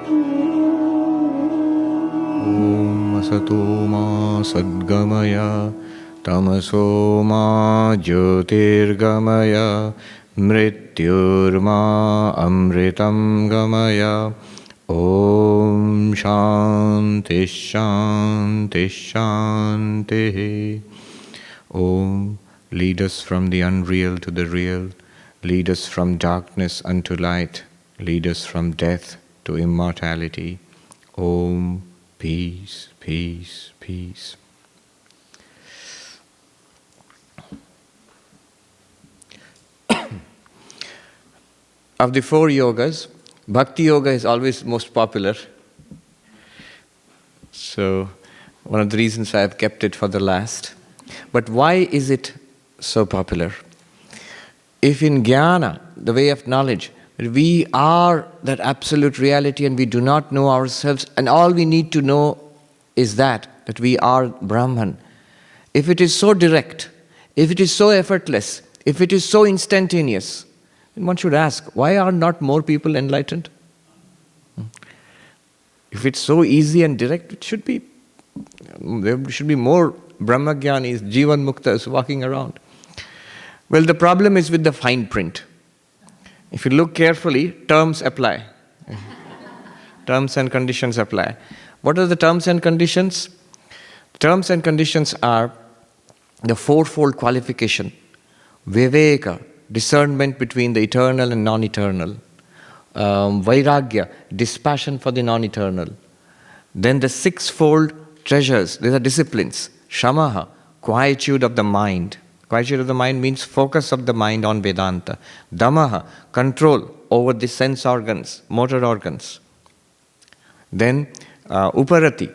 Om Asato Ma Sadgamaya Tamaso Ma Jyotirgamaya Mrityurma Amritam Gamaya. Om Shanti Shanti Shanti. Om, lead us from the unreal to the real. Lead us from darkness unto light. Lead us from death to immortality. Om, peace, peace, peace. Of the 4 yogas, Bhakti Yoga is always most popular. So, one of the reasons I have kept it for the last. But why is it so popular? If in jnana, the way of knowledge, we are that absolute reality and we do not know ourselves, and all we need to know is that we are Brahman. If it is so direct, if it is so effortless, if it is so instantaneous, then one should ask, why are not more people enlightened? If it's so easy and direct, there should be more Brahmagyanis, Jivan Muktas walking around. Well, the problem is with the fine print. If you look carefully, terms apply. Terms and conditions apply. What are the terms and conditions? Terms and conditions are the 4-fold qualification. Viveka, discernment between the eternal and non-eternal. Vairagya, dispassion for the non-eternal. Then the 6-fold treasures, these are disciplines. Shamaha, quietude of the mind. Quietude of the mind means focus of the mind on Vedanta. Damaha, control over the sense organs, motor organs. Then uparati,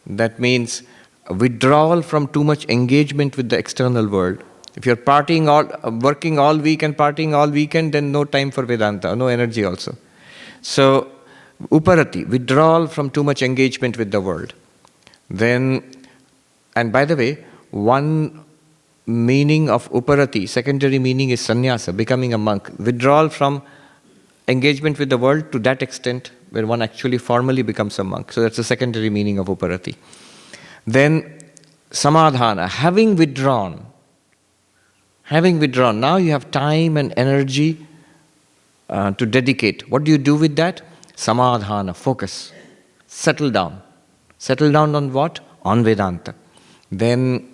that means withdrawal from too much engagement with the external world. If you're working all week and partying all weekend, then no time for Vedanta, no energy also. So, uparati, withdrawal from too much engagement with the world. Then, and by the way, one meaning of uparati, secondary meaning is sannyasa, becoming a monk. Withdrawal from engagement with the world to that extent where one actually formally becomes a monk. So that's the secondary meaning of uparati. Then, samadhana, having withdrawn, now you have time and energy to dedicate. What do you do with that? Samadhana, focus. Settle down. Settle down on what? On Vedanta. Then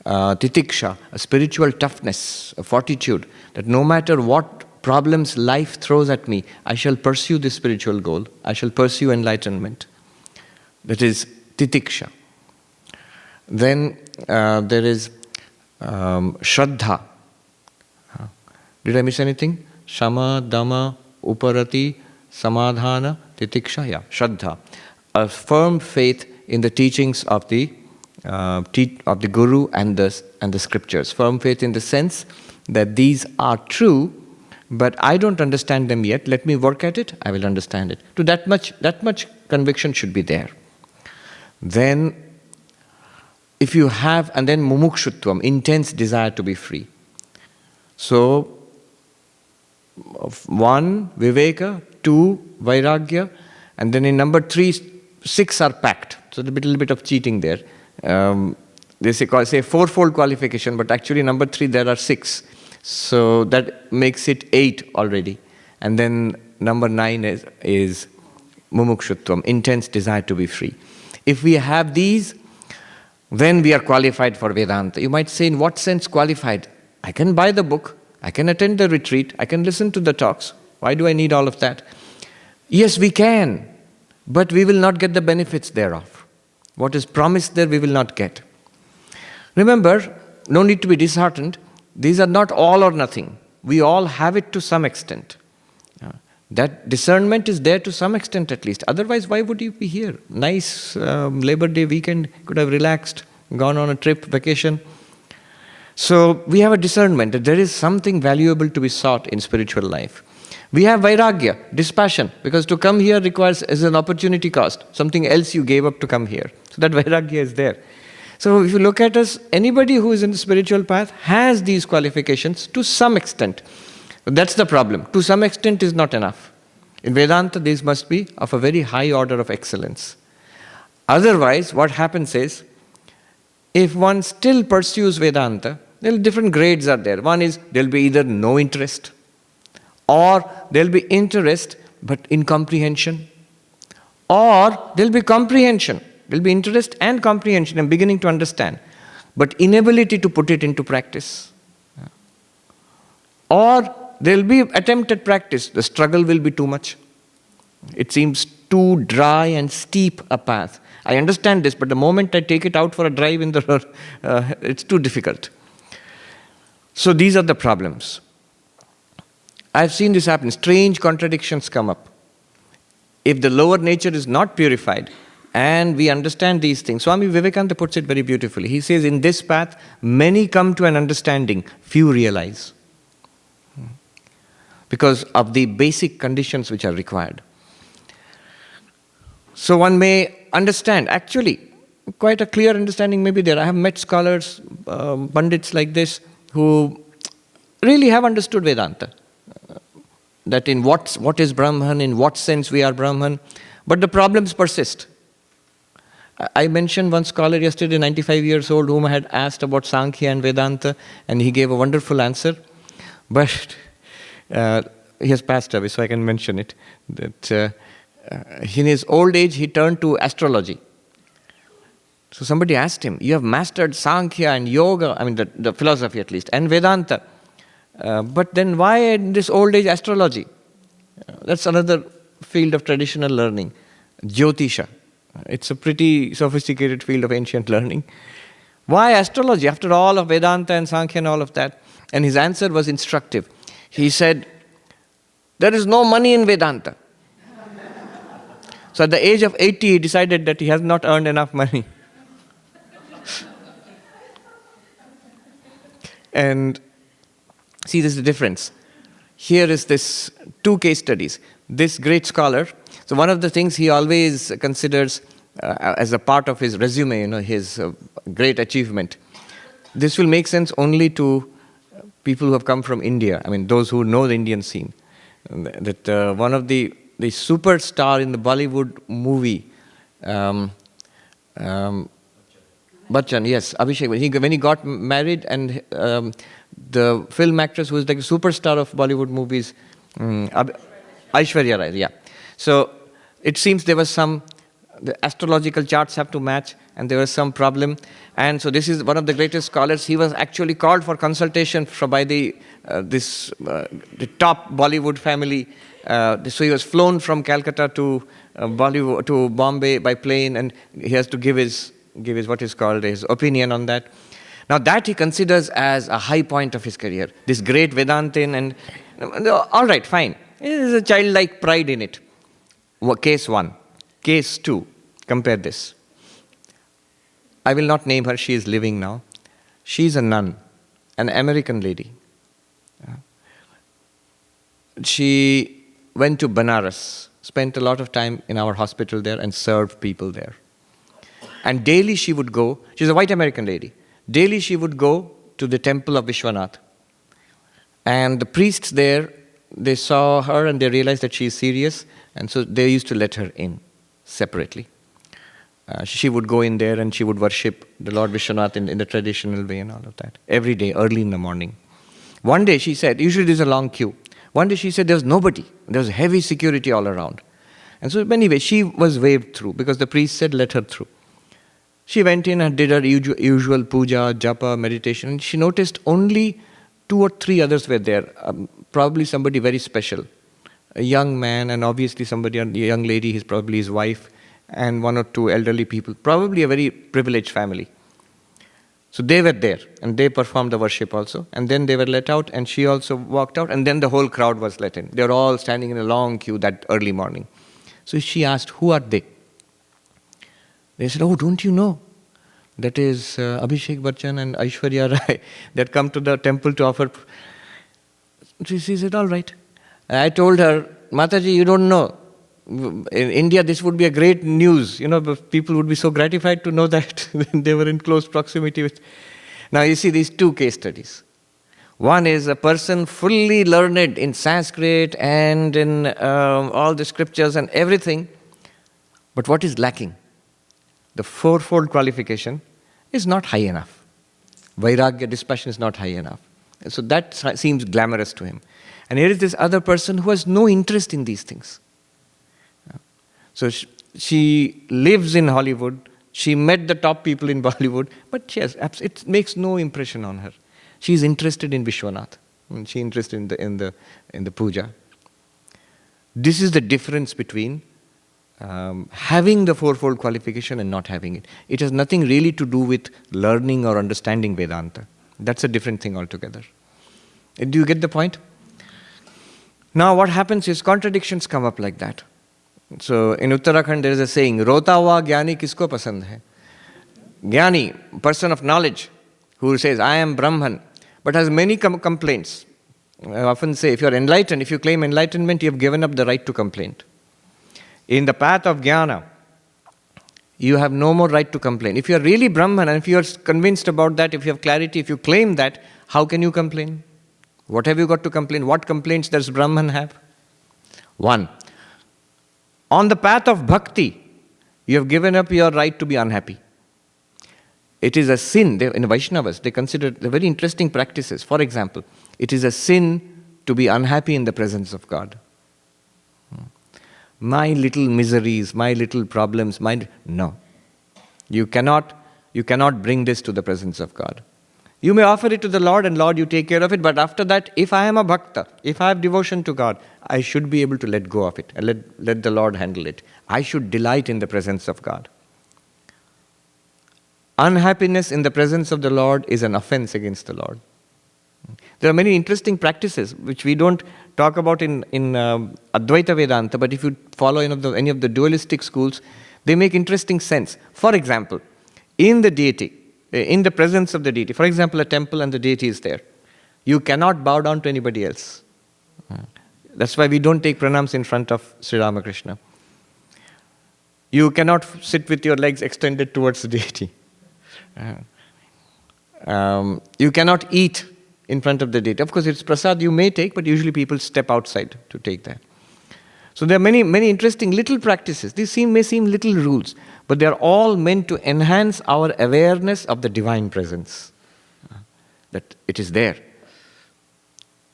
titiksha, a spiritual toughness, a fortitude, that no matter what problems life throws at me, I shall pursue this spiritual goal. I shall pursue enlightenment. That is titiksha. Then there is shraddha. Did I miss anything? Shama, Dama, Uparati, Samadhana, Titiksha, Shraddha. A firm faith in the teachings of the Guru and the scriptures. Firm faith in the sense that these are true, but I don't understand them yet. Let me work at it, I will understand it. To that much conviction should be there. Then, if you have, and then mumukshutvam, intense desire to be free. So, 1, viveka, 2, vairagya, and then in number 3, 6 are packed. So, there's a little bit of cheating there. They say 4-fold qualification, but actually number 3 there are 6. So, that makes it 8 already. And then number 9 is mumukshutvam, intense desire to be free. If we have these, then we are qualified for Vedanta. You might say, in what sense qualified? I can buy the book, I can attend the retreat, I can listen to the talks. Why do I need all of that? Yes, we can, but we will not get the benefits thereof. What is promised there, we will not get. Remember, no need to be disheartened. These are not all or nothing. We all have it to some extent. That discernment is there to some extent at least. Otherwise, why would you be here? Nice Labor Day weekend, could have relaxed, gone on a trip, vacation. So we have a discernment that there is something valuable to be sought in spiritual life. We have vairagya, dispassion, because to come here is an opportunity cost, something else you gave up to come here. So that vairagya is there. So if you look at us, anybody who is in the spiritual path has these qualifications to some extent. That's the problem. To some extent is not enough. In Vedanta, these must be of a very high order of excellence. Otherwise, what happens is, if one still pursues Vedanta, there different grades are there. One is, there will be either no interest, or there will be interest but incomprehension, or there will be comprehension. There will be interest and comprehension and beginning to understand, but inability to put it into practice. Or there will be attempt at practice, the struggle will be too much. It seems too dry and steep a path. I understand this, but the moment I take it out for a drive in the road, it's too difficult. So these are the problems. I've seen this happen. Strange contradictions come up. If the lower nature is not purified, and we understand these things, Swami Vivekananda puts it very beautifully. He says, in this path, many come to an understanding, few realize. Because of the basic conditions which are required. So one may understand, actually, quite a clear understanding may be there. I have met scholars, pundits like this, who really have understood Vedanta. That in what is Brahman, in what sense we are Brahman, but the problems persist. I mentioned one scholar yesterday, 95 years old, whom I had asked about Sankhya and Vedanta, and he gave a wonderful answer. But he has passed away, so I can mention it. That in his old age, he turned to astrology. So somebody asked him, you have mastered Sankhya and Yoga, I mean the philosophy at least, and Vedanta. But then why in this old age astrology? That's another field of traditional learning. Jyotisha. It's a pretty sophisticated field of ancient learning. Why astrology? After all of Vedanta and Sankhya and all of that. And his answer was instructive. He said, there is no money in Vedanta. So at the age of 80, he decided that he has not earned enough money. And see, this is the difference. Here is this two case studies. This great scholar, so one of the things he always considers as a part of his resume, his great achievement. This will make sense only to people who have come from India, I mean those who know the Indian scene. That one of the superstar in the Bollywood movie, Bachchan, yes, Abhishek, when he got married, and the film actress who was like a superstar of Bollywood movies, Aishwarya Rai, yeah. So it seems there was the astrological charts have to match, and there was some problem. And so this is one of the greatest scholars. He was actually called for consultation by the top Bollywood family. So he was flown from Calcutta to Bombay by plane, and he has to give his what is called his opinion on that. Now that he considers as a high point of his career, this great Vedantin, and all right, fine. There is a childlike pride in it. Case 1. Case 2. Compare this. I will not name her, she is living now. She is a nun, an American lady. She went to Banaras, spent a lot of time in our hospital there and served people there. And daily she would go, she's a white American lady, daily she would go to the temple of Vishwanath. And the priests there, they saw her and they realized that she is serious, and so they used to let her in separately. She would go in there and she would worship the Lord Vishwanath in the traditional way and all of that, every day, early in the morning. One day she said, usually there's a long queue. One day she said there was nobody. There was heavy security all around. And so anyway, she was waved through because the priest said let her through. She went in and did her usual puja, japa, meditation. And she noticed only 2 or 3 others were there. Probably somebody very special. A young man and obviously a young lady, he's probably his wife, and 1 or 2 elderly people. Probably a very privileged family. So they were there and they performed the worship also. And then they were let out and she also walked out, and then the whole crowd was let in. They were all standing in a long queue that early morning. So she asked, who are they? They said, oh, don't you know? That is Abhishek Bachchan and Aishwarya Rai that come to the temple to offer. She said, all right. I told her, Mataji, you don't know. In India, this would be a great news. People would be so gratified to know that they were in close proximity with. Now, you see these 2 case studies. One is a person fully learned in Sanskrit and in all the scriptures and everything. But what is lacking? The fourfold qualification is not high enough. Vairagya, dispassion, is not high enough. So that seems glamorous to him. And here is this other person who has no interest in these things. So she lives in Hollywood. She met the top people in Bollywood, but it makes no impression on her. She is interested in Vishwanath. She is interested in the puja. This is the difference between having the fourfold qualification and not having it. It has nothing really to do with learning or understanding Vedanta. That's a different thing altogether. Do you get the point? Now what happens is contradictions come up like that. So in Uttarakhand there is a saying, Rota hua jnani kisko pasand hai? Jnani, person of knowledge, who says, I am Brahman, but has many complaints. I often say, if you are enlightened, if you claim enlightenment, you have given up the right to complaint. In the path of jnana, you have no more right to complain. If you are really Brahman, and if you are convinced about that, if you have clarity, if you claim that, how can you complain? What have you got to complain? What complaints does Brahman have? One, on the path of bhakti, you have given up your right to be unhappy. It is a sin. In Vaishnavas, they consider the very interesting practices. For example, it is a sin to be unhappy in the presence of God. My little miseries, my little problems, no. You cannot bring this to the presence of God. You may offer it to the Lord, and Lord, you take care of it, but after that, if I am a bhakta, if I have devotion to God, I should be able to let go of it and let the Lord handle it. I should delight in the presence of God. Unhappiness in the presence of the Lord is an offense against the Lord. There are many interesting practices which we don't talk about in Advaita Vedanta, but if you follow any of the dualistic schools, they make interesting sense. For example, in the deity, in the presence of the deity, for example, a temple and the deity is there, you cannot bow down to anybody else. That's why we don't take pranams in front of Sri Ramakrishna. You cannot sit with your legs extended towards the deity. You cannot eat in front of the deity. Of course, it's prasad you may take, but usually people step outside to take that. So there are many, many interesting little practices. These may seem little rules, but they are all meant to enhance our awareness of the divine presence. That it is there.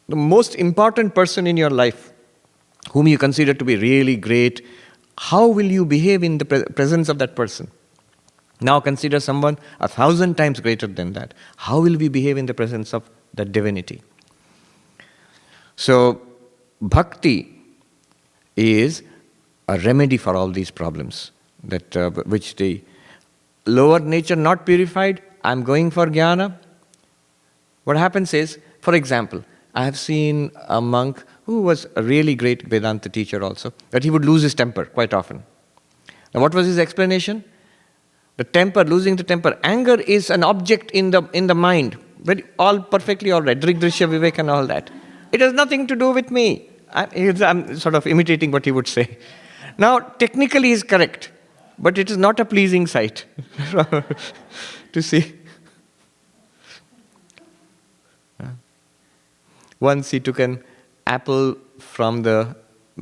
The most important person in your life, whom you consider to be really great, how will you behave in the presence of that person? Now consider someone 1,000 times greater than that. How will we behave in the presence of that divinity? So, bhakti is a remedy for all these problems, that which the lower nature not purified. I'm going for jnana. What happens is, for example, I have seen a monk who was a really great Vedanta teacher also, that he would lose his temper quite often. Now what was his explanation? The temper, losing the temper. Anger is an object in the mind. All perfectly all right. Drigdrishya Vivek and all that. It has nothing to do with me. I'm sort of imitating what he would say. Now, technically he is correct, but it is not a pleasing sight to see. Once he took an apple from the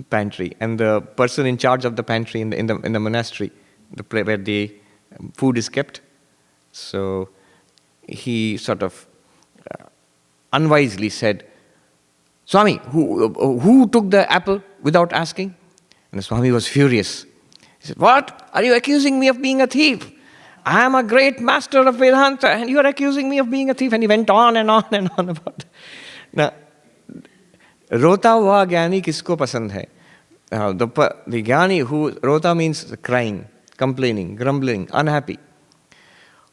pantry, and the person in charge of the pantry in the monastery, where the food is kept, so he sort of unwisely said, Swami, who took the apple without asking? And the Swami was furious. He said, what? Are you accusing me of being a thief? I am a great master of Vedanta and you are accusing me of being a thief. And he went on and on and on about it. Now, Rota hua jnani kisko pasand hai? The jnani who, Rota means crying, complaining, grumbling, unhappy.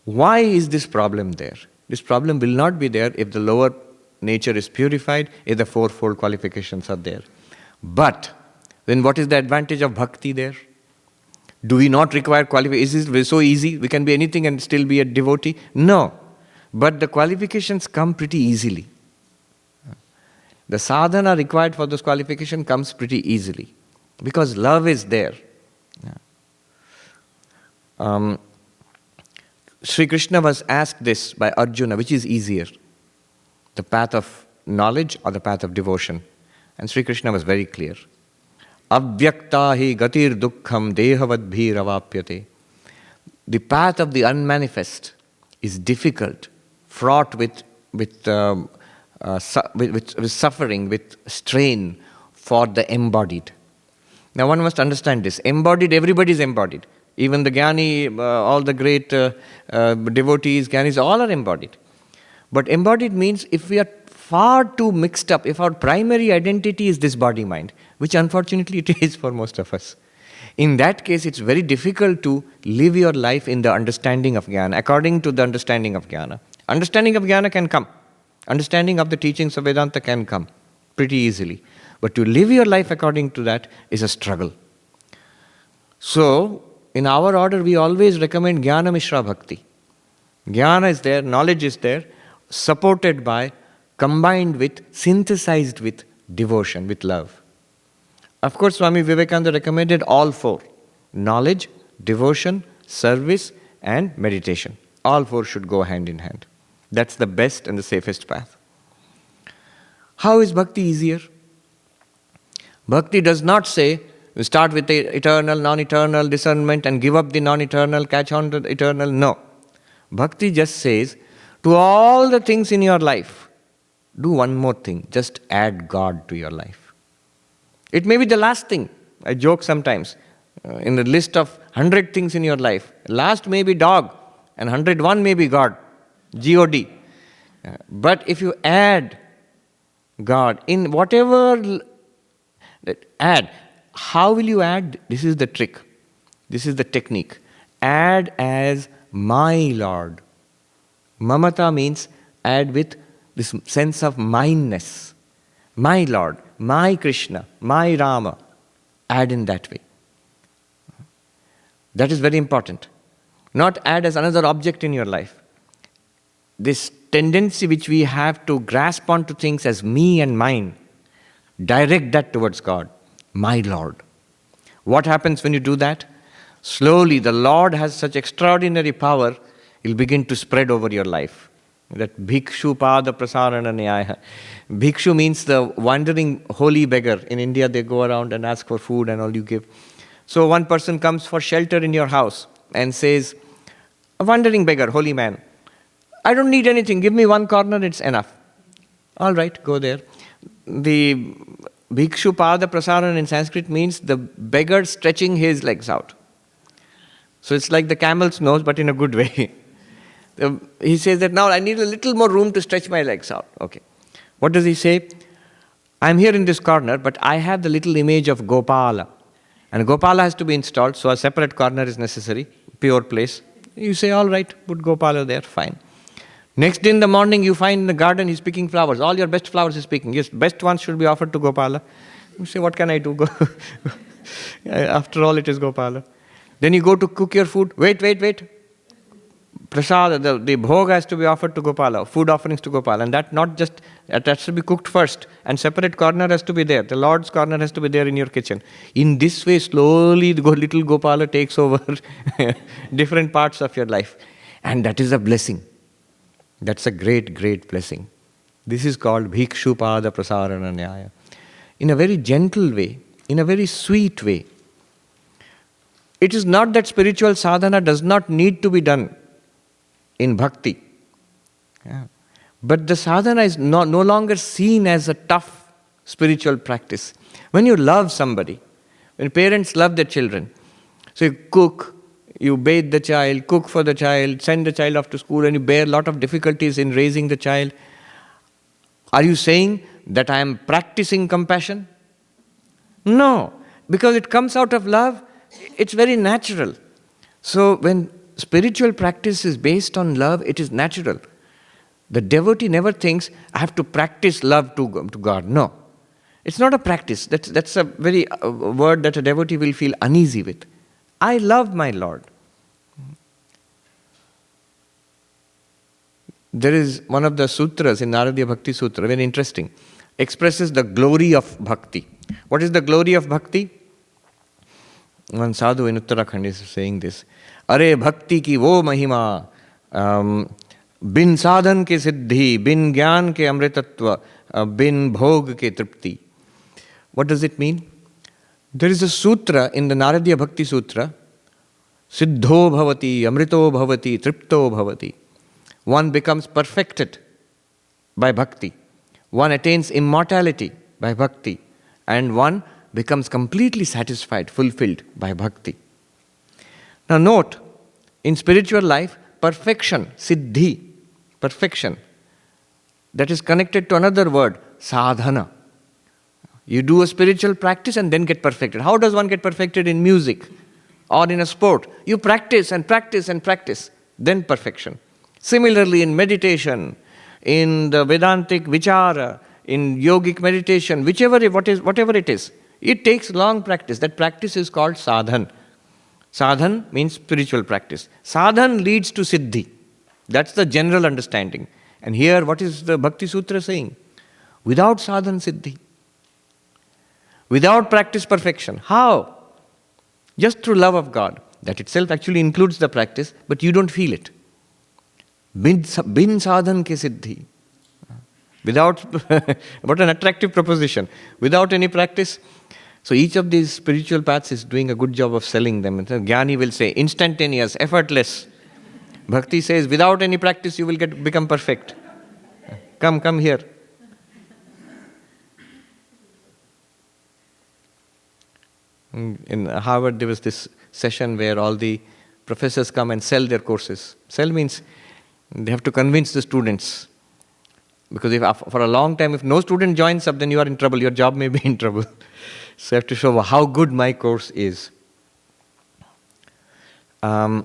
Why is this problem there? This problem will not be there if the lower nature is purified, if the fourfold qualifications are there. But then what is the advantage of bhakti there? Do we not require qualifications? Is it so easy? We can be anything and still be a devotee? No. But the qualifications come pretty easily. The sadhana required for those qualifications comes pretty easily. Because love is there. Sri Krishna was asked this by Arjuna, which is easier? the path of knowledge or the path of devotion. And Sri Krishna was very clear. Avyakta hi gatir dukkham dehavadbhi ravapyate. The path of the unmanifest is difficult, fraught with suffering, with strain for the embodied. Now one must understand this. Embodied, everybody is embodied. Even the Jnani, all the great devotees, Jnanis, all are embodied. But embodied means if we are far too mixed up, if our primary identity is this body-mind, which unfortunately it is for most of us. In that case, it's very difficult to live your life in the understanding of Jnana, according to the understanding of Jnana. Understanding of Jnana can come. Understanding of the teachings of Vedanta can come pretty easily. But to live your life according to that is a struggle. So, in our order, we always recommend Jnana Mishra Bhakti. Jnana is there, knowledge is there, supported by, combined with, synthesized with devotion, with love. Of course, Swami Vivekananda recommended all four. Knowledge, devotion, service and meditation. All four should go hand in hand. That's the best and the safest path. How is bhakti easier? Bhakti does not say, you start with the eternal, non-eternal discernment and give up the non-eternal, catch on to the eternal. No. Bhakti just says, to all the things in your life, do one more thing. Just add God to your life. It may be the last thing. I joke sometimes. In the list of 100 things in your life, last may be dog and 101 may be God. G-O-D. But if you add God in whatever, add. How will you add? This is the trick. This is the technique. Add as my Lord. Mamata means add with this sense of mineness. My Lord, my Krishna, my Rama. Add in that way. That is very important. Not add as another object in your life. This tendency which we have to grasp onto things as me and mine, direct that towards God, my Lord. What happens when you do that? Slowly, the Lord has such extraordinary power, He'll begin to spread over your life. That bhikshu pada prasarana nyaya. Bhikshu means the wandering holy beggar. In India, they go around and ask for food and all you give. So one person comes for shelter in your house and says, a wandering beggar, holy man, I don't need anything, give me one corner, it's enough. All right, go there. The bhikshu pada prasarana in Sanskrit means the beggar stretching his legs out. So it's like the camel's nose, but in a good way. He says that now I need a little more room to stretch my legs out. Okay. What does he say? I'm here in this corner, but I have the little image of Gopala. And Gopala has to be installed, so a separate corner is necessary, pure place. You say, all right, put Gopala there, fine. Next day in the morning, you find in the garden he's picking flowers. All your best flowers he's picking. Yes, best ones should be offered to Gopala. You say, what can I do? After all, it is Gopala. Then you go to cook your food. Wait. Prasad, the bhog has to be offered to Gopala, food offerings to Gopala. And that not just, that has to be cooked first. And separate corner has to be there. The Lord's corner has to be there in your kitchen. In this way, slowly, the little Gopala takes over different parts of your life. And that is a blessing. That's a great, great blessing. This is called bhikshu pada prasarana nyaya. In a very gentle way, in a very sweet way. It is not that spiritual sadhana does not need to be done in bhakti. Yeah. But the sadhana is no longer seen as a tough spiritual practice. When you love somebody, when parents love their children, so you cook, you bathe the child, cook for the child, send the child off to school, and you bear a lot of difficulties in raising the child. Are you saying that I am practicing compassion? No, because it comes out of love. It's very natural. So when spiritual practice is based on love, it is natural. The devotee never thinks, I have to practice love to God. No. It's not a practice. That's a very word that a devotee will feel uneasy with. I love my Lord. There is one of the sutras in Naradiya Bhakti Sutra, very interesting, expresses the glory of bhakti. What is the glory of bhakti? One sadhu in Uttarakhand is saying this. Are bhakti ki wo mahima बिन साधन के सिद्धि, बिन ज्ञान के अमृतत्व, बिन भोग के तृप्ति. What does it mean? There is a sutra in the Naradiya Bhakti Sutra, Siddho bhavati, amrito bhavati, tripto bhavati. One becomes perfected by bhakti. One attains immortality by bhakti. And one becomes completely satisfied, fulfilled by bhakti. Now note, in spiritual life, perfection, siddhi, perfection, that is connected to another word, sadhana. You do a spiritual practice and then get perfected. How does one get perfected in music or in a sport? You practice and practice and practice, then perfection. Similarly, in meditation, in the Vedantic vichara, in yogic meditation, whatever it is, it takes long practice. That practice is called sadhan. Sadhan means spiritual practice. Sadhan leads to siddhi. That's the general understanding. And here, what is the Bhakti Sutra saying? Without sadhan, siddhi. Without practice, perfection. How? Just through love of God. That itself actually includes the practice, but you don't feel it. Bin sadhan ke siddhi. Without, what an attractive proposition. Without any practice. So each of these spiritual paths is doing a good job of selling them. Jnani will say, instantaneous, effortless. Bhakti says, without any practice, you will become perfect. Come here. In Harvard, there was this session where all the professors come and sell their courses. Sell means they have to convince the students. Because if for a long time, if no student joins up, then you are in trouble. Your job may be in trouble. So you have to show how good my course is. Then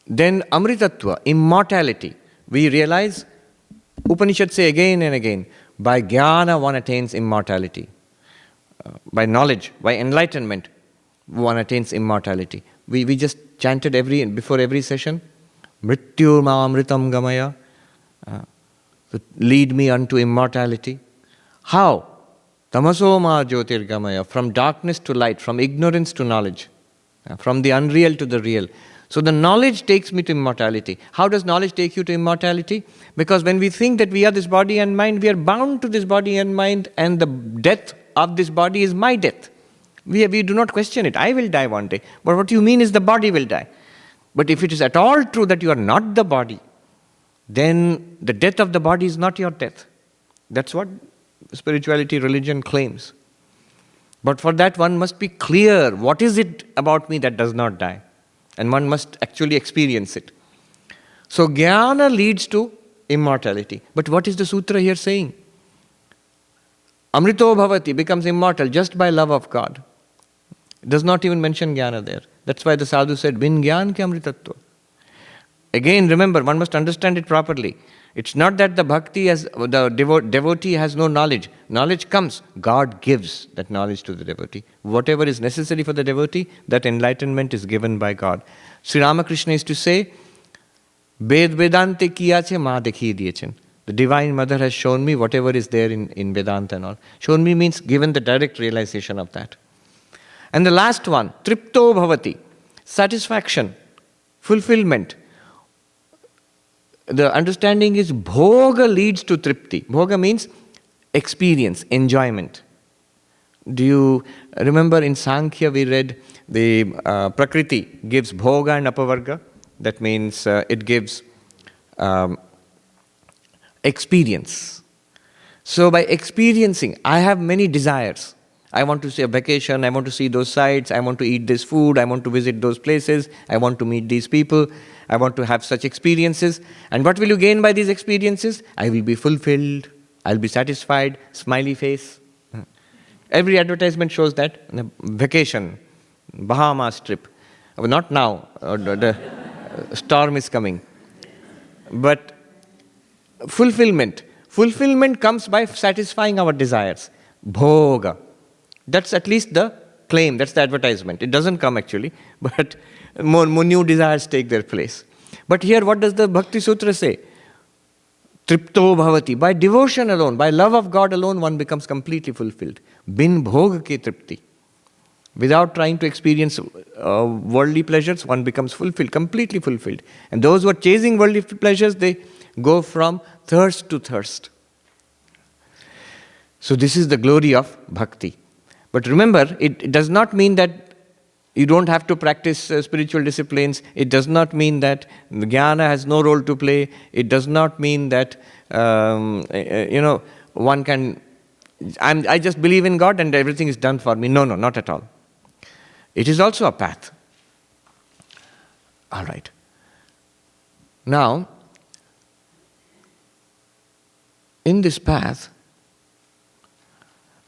Amritattva, immortality. We realize, Upanishads say again and again, by jnana one attains immortality. By knowledge, by enlightenment, one attains immortality. We just chanted before every session, Mrityu ma amritam gamaya, lead me unto immortality. How? Tamaso ma jyotirgamaya, from darkness to light, from ignorance to knowledge, from the unreal to the real. So the knowledge takes me to immortality. How does knowledge take you to immortality? Because when we think that we are this body and mind, we are bound to this body and mind, and the death of this body is my death. We do not question it. I will die one day. But what you mean is the body will die. But if it is at all true that you are not the body, then the death of the body is not your death. That's what spirituality, religion claims. But for that one must be clear, what is it about me that does not die? And one must actually experience it. So jnana leads to immortality. But what is the sutra here saying? Amrito bhavati becomes immortal just by love of God. It does not even mention jnana there. That's why the sadhu said, bin jnana ke amritattva. Again, remember, one must understand it properly. It's not that the devotee has no knowledge. Knowledge comes. God gives that knowledge to the devotee. Whatever is necessary for the devotee, that enlightenment is given by God. Sri Ramakrishna used to say, Vedante kiyache ma dekhi diyechen. The Divine Mother has shown me whatever is there in Vedanta and all. Shown me means given the direct realization of that. And the last one, tripto bhavati, satisfaction, fulfillment. The understanding is bhoga leads to tripti. Bhoga means experience, enjoyment. Do you remember in Sankhya we read the Prakriti gives bhoga and apavarga? That means it gives experience. So by experiencing, I have many desires. I want to see a vacation, I want to see those sites, I want to eat this food, I want to visit those places, I want to meet these people, I want to have such experiences. And what will you gain by these experiences? I will be fulfilled, I'll be satisfied, smiley face. Every advertisement shows that. Vacation, Bahamas trip. Not now, the storm is coming. But fulfillment. Fulfillment comes by satisfying our desires. Bhoga. That's at least the claim, that's the advertisement. It doesn't come actually, but more new desires take their place. But here what does the Bhakti Sutra say? Tripto bhavati. By devotion alone, by love of God alone, one becomes completely fulfilled. Bin bhog ke tripti. Without trying to experience worldly pleasures, one becomes fulfilled, completely fulfilled. And those who are chasing worldly pleasures, they go from thirst to thirst. So this is the glory of bhakti. But remember, it does not mean that you don't have to practice spiritual disciplines. It does not mean that jnana has no role to play. It does not mean that, one can, I just believe in God and everything is done for me. No, not at all. It is also a path. All right. Now, in this path,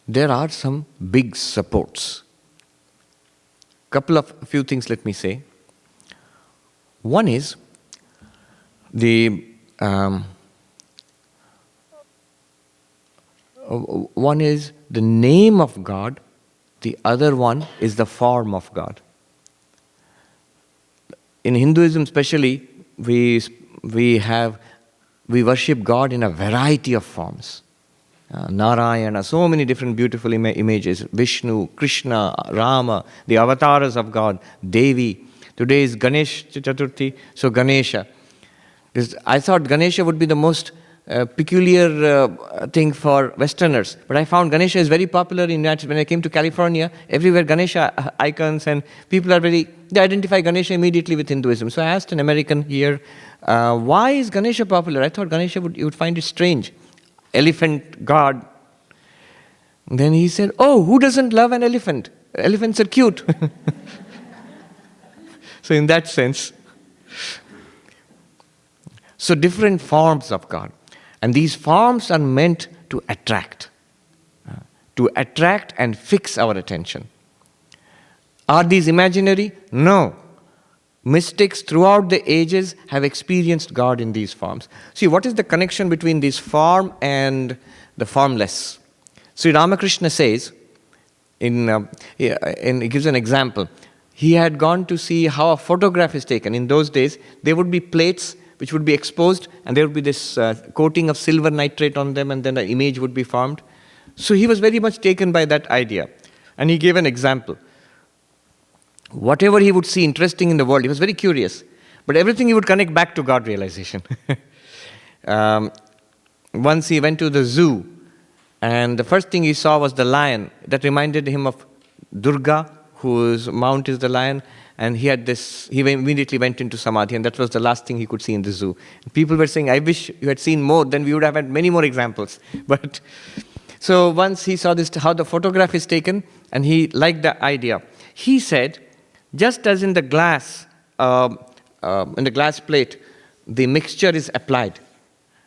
there are some big supports. Few things let me say. One is the name of God. The other one is the form of God. In Hinduism especially, we worship God in a variety of forms. Narayana, so many different beautiful images. Vishnu, Krishna, Rama, the avatars of God, Devi. Today is Ganesh Chaturthi, so Ganesha. I thought Ganesha would be the most peculiar thing for Westerners. But I found Ganesha is very popular in United States. When I came to California, everywhere Ganesha icons, and people they identify Ganesha immediately with Hinduism. So I asked an American here, why is Ganesha popular? I thought Ganesha you would find it strange. Elephant god. Then he said, oh, who doesn't love an elephant? Elephants are cute. So in that sense, so different forms of God. And these forms are meant to attract and fix our attention. Are these imaginary? No. Mystics throughout the ages have experienced God in these forms. See, what is the connection between this form and the formless? Sri Ramakrishna says, he gives an example. He had gone to see how a photograph is taken. In those days, there would be plates which would be exposed, and there would be this coating of silver nitrate on them, and then an image would be formed. So he was very much taken by that idea. And he gave an example. Whatever he would see interesting in the world, he was very curious. But everything he would connect back to God realization. Once he went to the zoo, and the first thing he saw was the lion. That reminded him of Durga, whose mount is the lion. And he immediately went into samadhi, and that was the last thing he could see in the zoo. People were saying, I wish you had seen more, then we would have had many more examples. But so once he saw this, how the photograph is taken, and he liked the idea. He said, just as in the glass plate, the mixture is applied,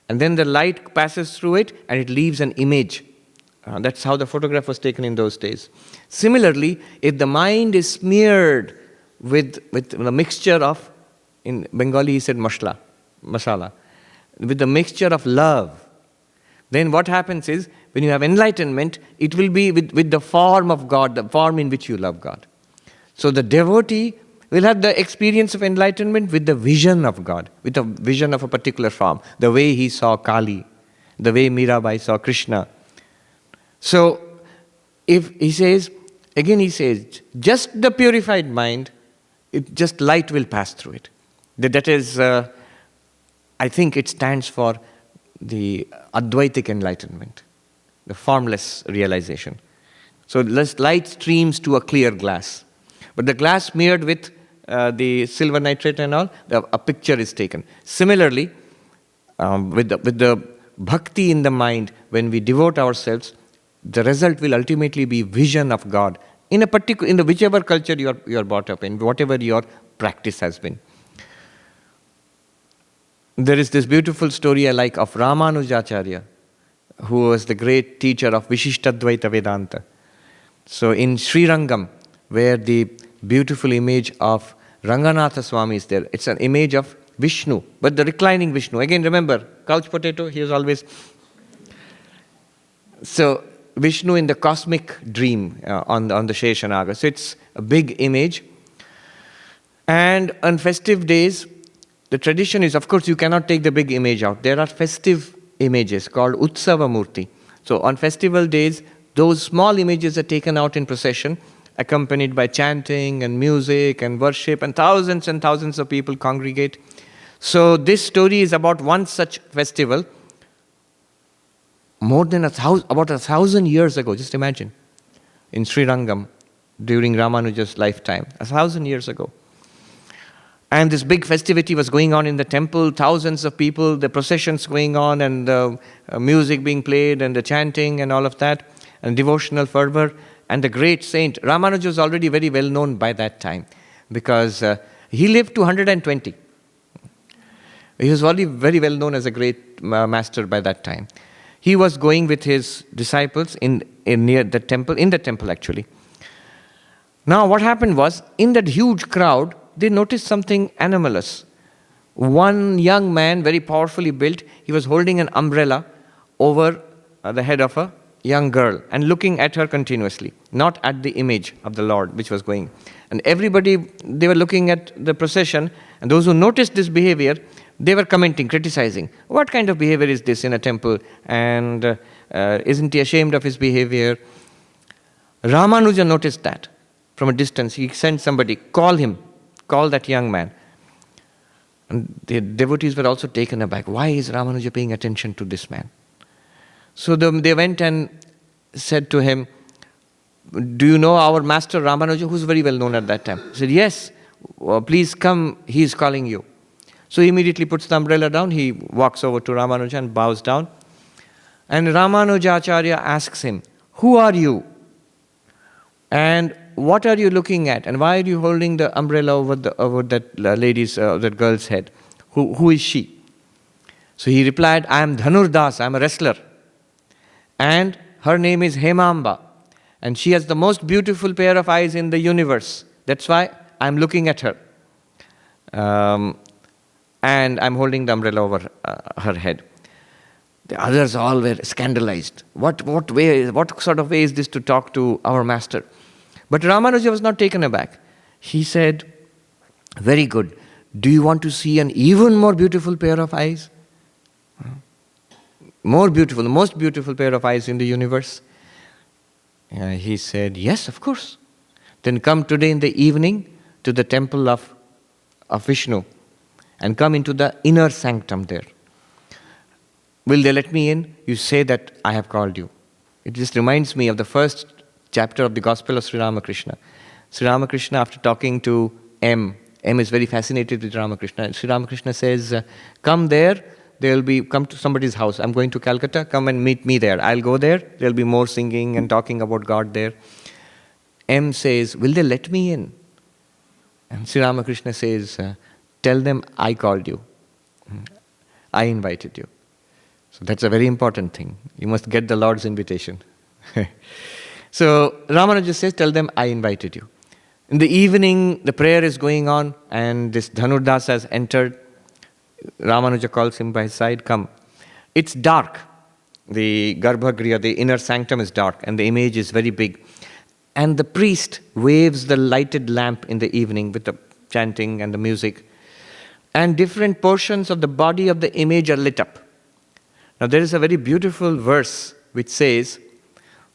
and then the light passes through it, and it leaves an image. That's how the photograph was taken in those days. Similarly, if the mind is smeared with a mixture of, in Bengali he said masala, with the mixture of love, then what happens is, when you have enlightenment, it will be with the form of God, the form in which you love God. So the devotee will have the experience of enlightenment with the vision of God, with a vision of a particular form, the way he saw Kali, the way Mirabai saw Krishna. So if he says, just the purified mind, just light will pass through it. That is, I think it stands for the Advaitic enlightenment, the formless realization. So light streams to a clear glass. But the glass smeared with the silver nitrate and all, a picture is taken. Similarly, with the bhakti in the mind, when we devote ourselves, the result will ultimately be vision of God in the whichever culture you are brought up in, whatever your practice has been. There is this beautiful story I like of Ramanujacharya, who was the great teacher of Vishishtadvaita Vedanta. So in Srirangam, where the beautiful image of Ranganatha Swami is there, it's an image of Vishnu, but the reclining Vishnu. Again, remember, couch potato, he was always... So Vishnu in the cosmic dream on the Sheshanaga. So it's a big image. And on festive days, the tradition is, of course, you cannot take the big image out. There are festive images called Utsava Murti. So on festival days, those small images are taken out in procession, accompanied by chanting and music and worship, and thousands of people congregate. So this story is about one such festival more than about 1,000 years ago. Just imagine, in Srirangam during Ramanuja's lifetime, 1,000 years ago. And this big festivity was going on in the temple, thousands of people, the processions going on, and the music being played, and the chanting and all of that, and devotional fervor. And the great saint, Ramanuja was already very well known by that time, because he lived to 120. He was already very well known as a great master by that time. He was going with his disciples in near the temple actually. Now what happened was, in that huge crowd, they noticed something anomalous. One young man, very powerfully built, he was holding an umbrella over the head of a young girl and looking at her continuously, not at the image of the Lord which was going. And everybody, they were looking at the procession, and those who noticed this behavior, they were commenting, criticizing. What kind of behavior is this in a temple? And isn't he ashamed of his behavior? Ramanuja noticed that from a distance. He sent somebody, call that young man. And the devotees were also taken aback. Why is Ramanuja paying attention to this man? So they went and said to him, do you know our master Ramanuja, who's very well known at that time? He said, yes, please come, he is calling you. So he immediately puts the umbrella down, he walks over to Ramanuja and bows down. And Ramanujacharya asks him, who are you? And what are you looking at? And why are you holding the umbrella over that girl's head? Who is she? So he replied, I am Dhanurdas, I am a wrestler. And her name is Hemamba. And she has the most beautiful pair of eyes in the universe. That's why I am looking at her. And I'm holding the umbrella over her head. The others all were scandalized. What sort of way is this to talk to our master? But Ramanuja was not taken aback. He said, very good. Do you want to see an even more beautiful pair of eyes? More beautiful, the most beautiful pair of eyes in the universe? He said, yes, of course. Then come today in the evening to the temple of Vishnu and come into the inner sanctum there. Will they let me in? You say that I have called you. It just reminds me of the first chapter of the Gospel of Sri Ramakrishna. Sri Ramakrishna, after talking to M is very fascinated with Ramakrishna. Sri Ramakrishna says, come there, come to somebody's house. I'm going to Calcutta, come and meet me there. I'll go there, there'll be more singing and talking about God there. M says, will they let me in? And Sri Ramakrishna says, tell them I called you. I invited you. So that's a very important thing. You must get the Lord's invitation. So Ramanuja says, tell them I invited you. In the evening, the prayer is going on, and this Dhanurdas has entered. Ramanuja calls him by his side, come. It's dark. The Garbhagriha, the inner sanctum is dark, and the image is very big. And the priest waves the lighted lamp in the evening with the chanting and the music. And different portions of the body of the image are lit up. Now there is a very beautiful verse which says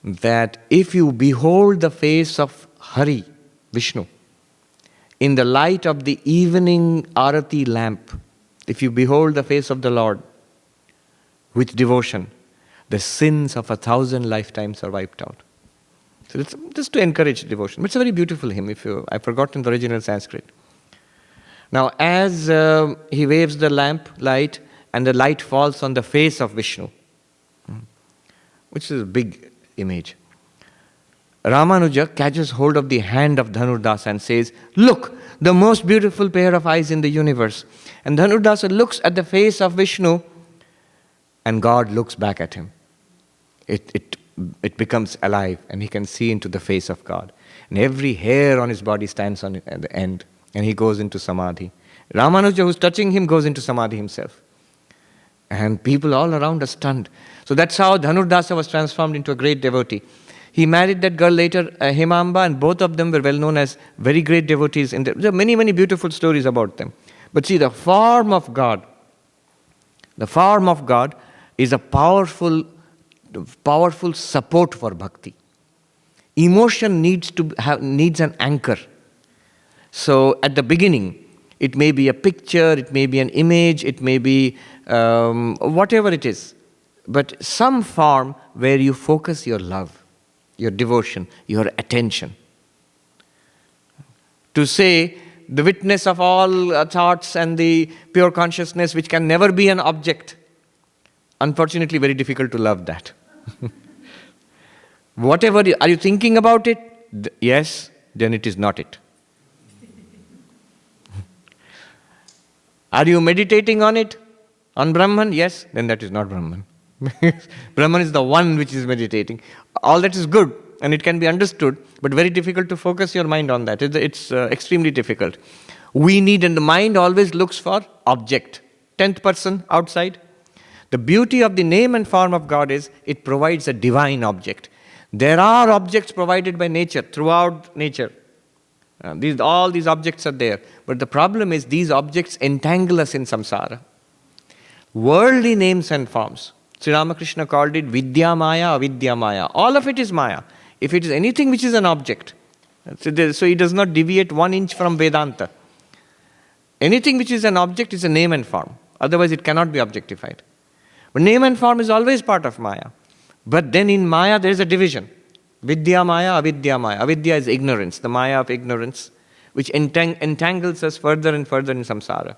that if you behold the face of Hari, Vishnu, in the light of the evening Arati lamp, if you behold the face of the Lord with devotion, the sins of 1,000 lifetimes are wiped out. So it's just to encourage devotion. It's a very beautiful hymn. I've forgotten the original Sanskrit. Now as he waves the lamp light, and the light falls on the face of Vishnu, which is a big image, Ramanuja catches hold of the hand of Dhanurdasa and says, look, the most beautiful pair of eyes in the universe. And Dhanurdasa looks at the face of Vishnu, and God looks back at him. It becomes alive, and he can see into the face of God. And every hair on his body stands on at the end, and he goes into samadhi. Ramanuja, who's touching him, goes into samadhi himself. And people all around are stunned. So that's how Dhanurdasa was transformed into a great devotee. He married that girl later, Hemamba, and both of them were well known as very great devotees. There are many, many beautiful stories about them. But see, the form of God is a powerful support for bhakti. Emotion needs an anchor. So at the beginning, it may be a picture, it may be an image, it may be whatever it is, but some form where you focus your love, your devotion, your attention. To say the witness of all thoughts and the pure consciousness which can never be an object, unfortunately very difficult to love that. Whatever, are you thinking about it? Yes, then it is not it. Are you meditating on it? On Brahman? Yes, then that is not Brahman. Brahman is the one which is meditating. All that is good and it can be understood, but very difficult to focus your mind on that. It's extremely difficult. We need, and the mind always looks for object. 10th person outside. The beauty of the name and form of God is it provides a divine object. There are objects provided by nature, throughout nature. All these objects are there. But the problem is these objects entangle us in samsara. Worldly names and forms. Sri Ramakrishna called it Vidya Maya, Avidya Maya. All of it is Maya. If it is anything which is an object, so he does not deviate 1 inch from Vedanta. Anything which is an object is a name and form. Otherwise it cannot be objectified. But name and form is always part of Maya. But then in Maya there is a division. Vidya Maya, Avidya Maya. Avidya is ignorance, the Maya of ignorance, which entangles us further and further in samsara.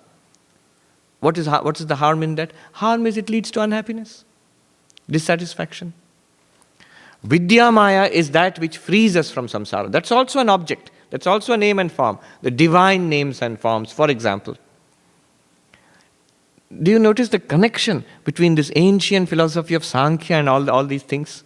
What is the harm in that? Harm is it leads to unhappiness, dissatisfaction. Vidya Maya is that which frees us from samsara. That's also an object. That's also a name and form. The divine names and forms, for example. Do you notice the connection between this ancient philosophy of Sankhya and all these things?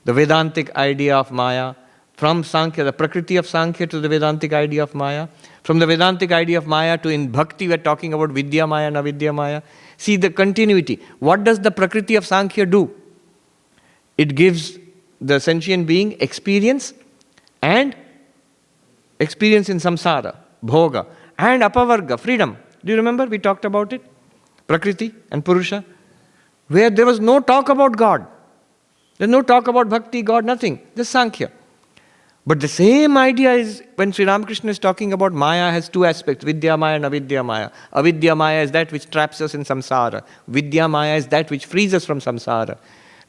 The Vedantic idea of Maya, from Sankhya, the Prakriti of Sankhya to the Vedantic idea of Maya, from the Vedantic idea of Maya to in Bhakti we are talking about Vidya Maya and Avidya Maya. See the continuity. What does the Prakriti of Sankhya do? It gives the sentient being experience and experience in samsara, bhoga, and apavarga, freedom. Do you remember we talked about it? Prakriti and Purusha, where there was no talk about God. There's no talk about Bhakti, God, nothing. Just Sankhya. But the same idea is when Sri Ramakrishna is talking about Maya has 2 aspects, Vidya Maya and Avidya Maya. Avidya Maya is that which traps us in samsara. Vidya Maya is that which frees us from samsara.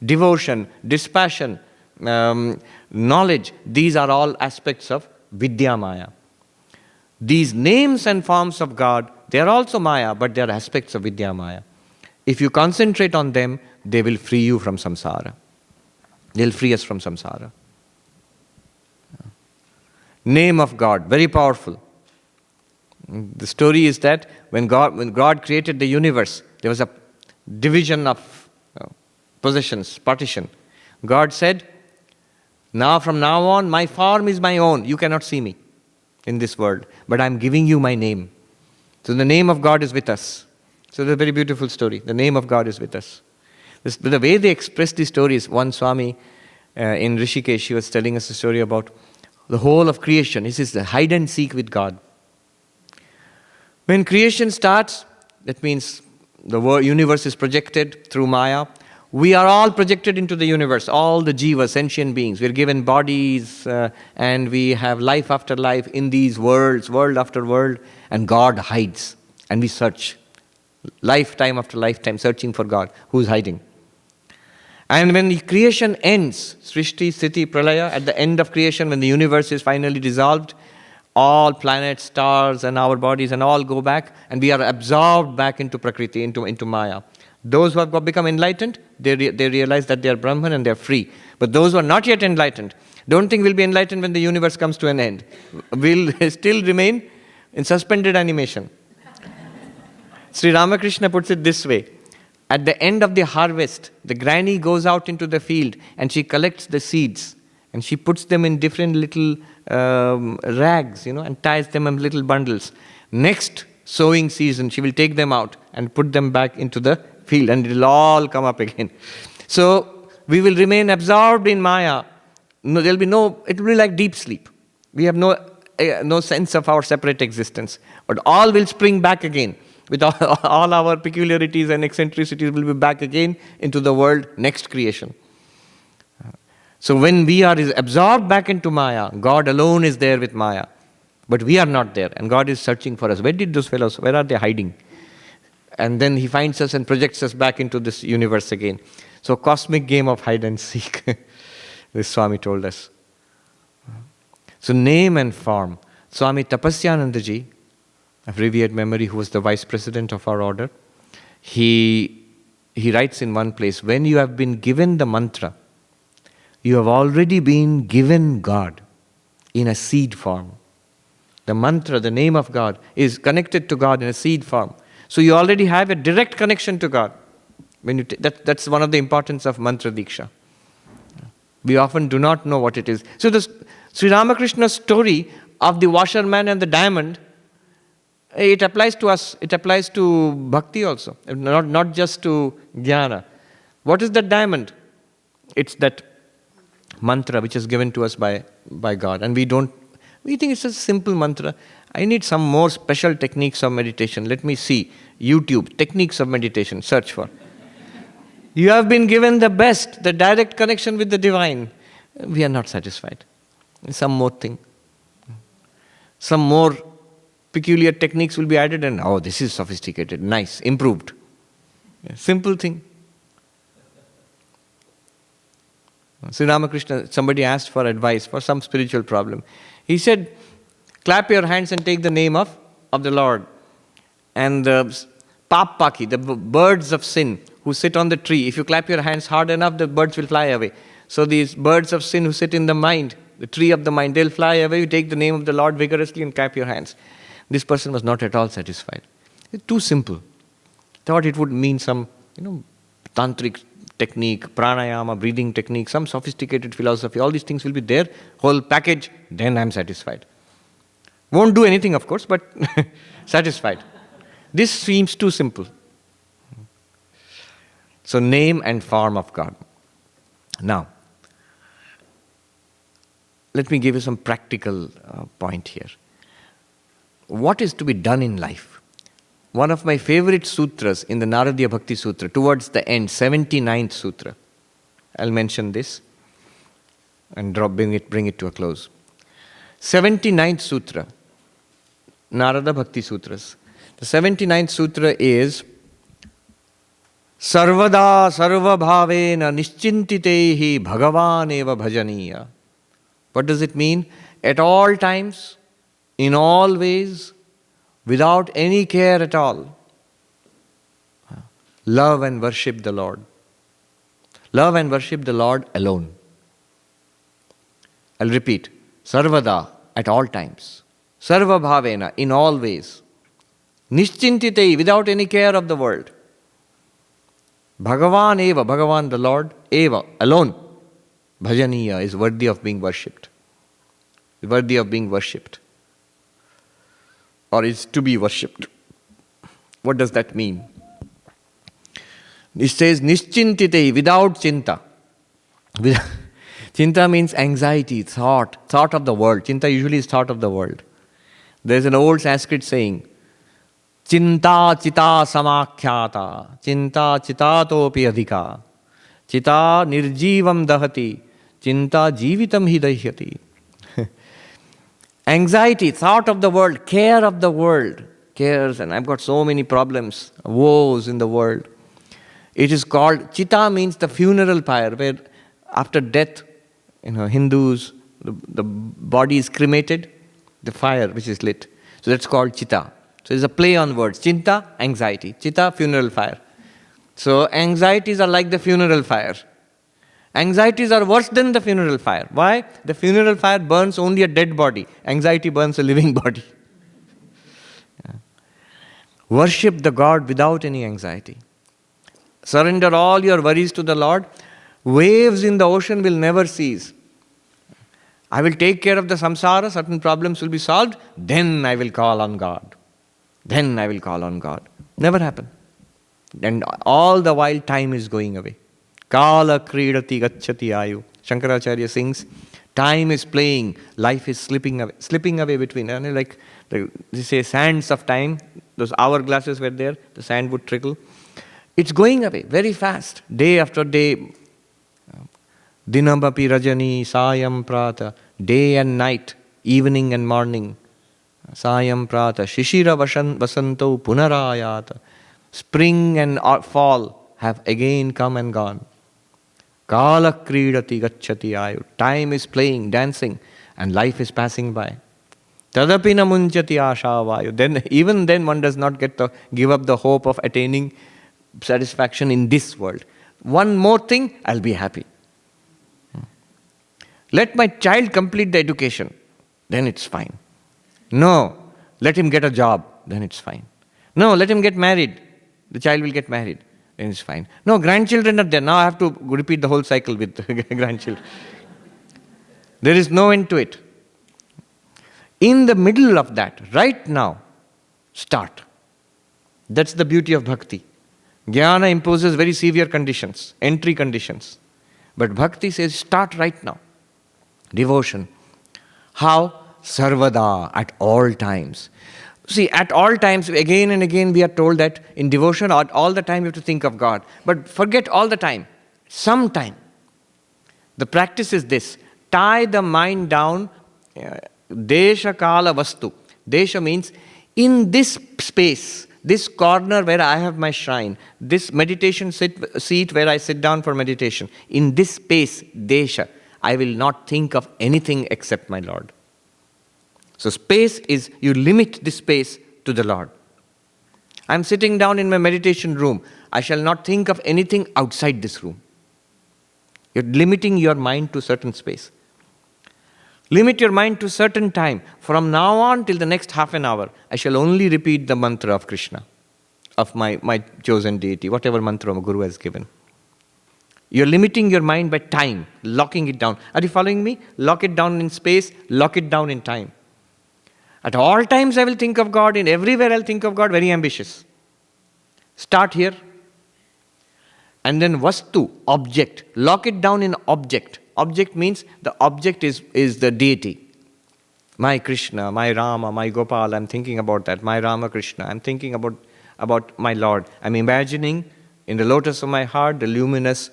Devotion, dispassion, knowledge, these are all aspects of Vidya Maya. These names and forms of God, they are also Maya, but they are aspects of Vidya Maya. If you concentrate on them, they will free you from samsara. They will free us from samsara. Name of God, very powerful. The story is that when God created the universe, there was a division of possessions, partition. God said, from now on, my form is my own. You cannot see me in this world, but I am giving you my name. So the name of God is with us. So it's a very beautiful story. The name of God is with us. The way they express these stories, one Swami in Rishikesh, he was telling us a story about the whole of creation. This is the hide and seek with God. When creation starts, that means the universe is projected through Maya. We are all projected into the universe, all the jivas, sentient beings. We are given bodies and we have life after life in these worlds, world after world, and God hides. And we search, lifetime after lifetime, searching for God, who's hiding. And when the creation ends, Srishti, Sthiti, Pralaya, at the end of creation, when the universe is finally dissolved, all planets, stars, and our bodies and all go back, and we are absorbed back into Prakriti, into Maya. Those who have become enlightened, they realize that they are Brahman and they are free. But those who are not yet enlightened, don't think we'll be enlightened when the universe comes to an end. We'll still remain in suspended animation. Sri Ramakrishna puts it this way. At the end of the harvest, the granny goes out into the field and she collects the seeds and she puts them in different little rags, and ties them in little bundles. Next sowing season, she will take them out and put them back into the field and it will all come up again. So we will remain absorbed in Maya. No, it will be like deep sleep. We have no sense of our separate existence. But all will spring back again. With all our peculiarities and eccentricities will be back again into the world, next creation. So when we are absorbed back into Maya, God alone is there with Maya. But we are not there, and God is searching for us. Where did those fellows, where are they hiding? And then He finds us and projects us back into this universe again. So cosmic game of hide and seek, this Swami told us. So name and form. Swami Tapasyanandaji, of revered memory, who was the vice president of our order, he writes in one place, when you have been given the mantra, you have already been given God in a seed form. The mantra, the name of God, is connected to God in a seed form. So you already have a direct connection to God. When you that's one of the importance of mantra diksha. We often do not know what it is. So the Sri Ramakrishna's story of the washerman and the diamond, it applies to us. It applies to bhakti also, not just to jnana. What is that diamond? It's that mantra which is given to us by God, and we think it's a simple mantra. I need some more special techniques of meditation. Let me see. YouTube, techniques of meditation, search for. You have been given the best, the direct connection with the divine. We are not satisfied. Some more thing. Some more peculiar techniques will be added, and this is sophisticated, nice, improved. Simple thing. Sri Ramakrishna, somebody asked for advice for some spiritual problem. He said, clap your hands and take the name of the Lord. And the pappaki, the birds of sin who sit on the tree, if you clap your hands hard enough, the birds will fly away. So these birds of sin who sit in the mind, the tree of the mind, they'll fly away. You take the name of the Lord vigorously and clap your hands. This person was not at all satisfied. It's too simple. Thought it would mean some, tantric technique, pranayama, breathing technique, some sophisticated philosophy. All these things will be there, whole package, then I'm satisfied. Won't do anything, of course, but satisfied. This seems too simple. So name and form of God. Now, let me give you some practical point here. What is to be done in life? One of my favorite sutras in the Naradiya Bhakti Sutra, towards the end, 79th Sutra. I'll mention this and bring it to a close. 79th Sutra, Narada Bhakti Sutras. The 79th Sutra is Sarvada sarva bhavena nischintitehi bhagavan eva bhajaniya. What does it mean? At all times, in all ways, without any care at all, love and worship the Lord. Love and worship the Lord alone. I'll repeat. Sarvada, at all times. Sarva bhavena, in all ways. Nischintitei, without any care of the world. Bhagavan eva, Bhagavan the Lord, eva, alone. Bhajaniya is worthy of being worshipped. Worthy of being worshipped. Or is to be worshipped. What does that mean? It says nischintitei, without chinta. Chinta means anxiety, thought of the world. Chinta usually is thought of the world. There is an old Sanskrit saying, Chinta chita samakhyata, chinta chitatopi adhika, chita nirjivam dahati, chinta jivitam hi dahyati. Anxiety, thought of the world, care of the world, cares, and I've got so many problems, woes in the world. It is called, Chita means the funeral pyre, where after death, Hindus, the body is cremated, the fire which is lit. So that's called Chita. So it's a play on words. Chinta, anxiety. Chita, funeral fire. So anxieties are like the funeral fire. Anxieties are worse than the funeral fire. Why? The funeral fire burns only a dead body. Anxiety burns a living body. Worship the God without any anxiety. Surrender all your worries to the Lord. Waves in the ocean will never cease. I will take care of the samsara, certain problems will be solved, then I will call on God. Then I will call on God. Never happen. And all the while time is going away. Kala kridati gacchati ayu. Shankaracharya sings, time is playing, life is slipping away between. Like they say sands of time, those hourglasses were there, the sand would trickle. It's going away very fast, day after day. Dinamapi rajani sayam prata, day and night, evening and morning. Sayam prata, shishira vasanto punarayata. Spring and fall have again come and gone. Kala kridati gacchati ayu. Time is playing, dancing, and life is passing by. Tadapina munchati ashavayu. Then, even then, one does not give up the hope of attaining satisfaction in this world. One more thing, I'll be happy. Let my child complete the education, then it's fine. No, let him get a job, then it's fine. No, let him get married. The child will get married, then it's fine. No, grandchildren are there. Now I have to repeat the whole cycle with grandchildren. There is no end to it. In the middle of that, right now, start. That's the beauty of bhakti. Jnana imposes very severe conditions, entry conditions. But bhakti says, start right now. Devotion. How? Sarvada, at all times. See, at all times, again and again we are told that in devotion, all the time you have to think of God. But forget all the time. Sometime. The practice is this. Tie the mind down, desha kala vastu. Desha means in this space, this corner where I have my shrine, this meditation seat where I sit down for meditation, in this space, desha, I will not think of anything except my Lord. So space is, you limit the space to the Lord. I am sitting down in my meditation room. I shall not think of anything outside this room. You're limiting your mind to certain space. Limit your mind to certain time. From now on till the next half an hour, I shall only repeat the mantra of Krishna, of my chosen deity, whatever mantra my Guru has given. You're limiting your mind by time, locking it down. Are you following me? Lock it down in space, lock it down in time. At all times I will think of God, in everywhere I'll think of God, very ambitious. Start here. And then vastu, object. Lock it down in object. Object means the object is the deity. My Krishna, my Rama, my Gopal, I'm thinking about that. My Rama Krishna, I'm thinking about my Lord. I'm imagining in the lotus of my heart the luminous,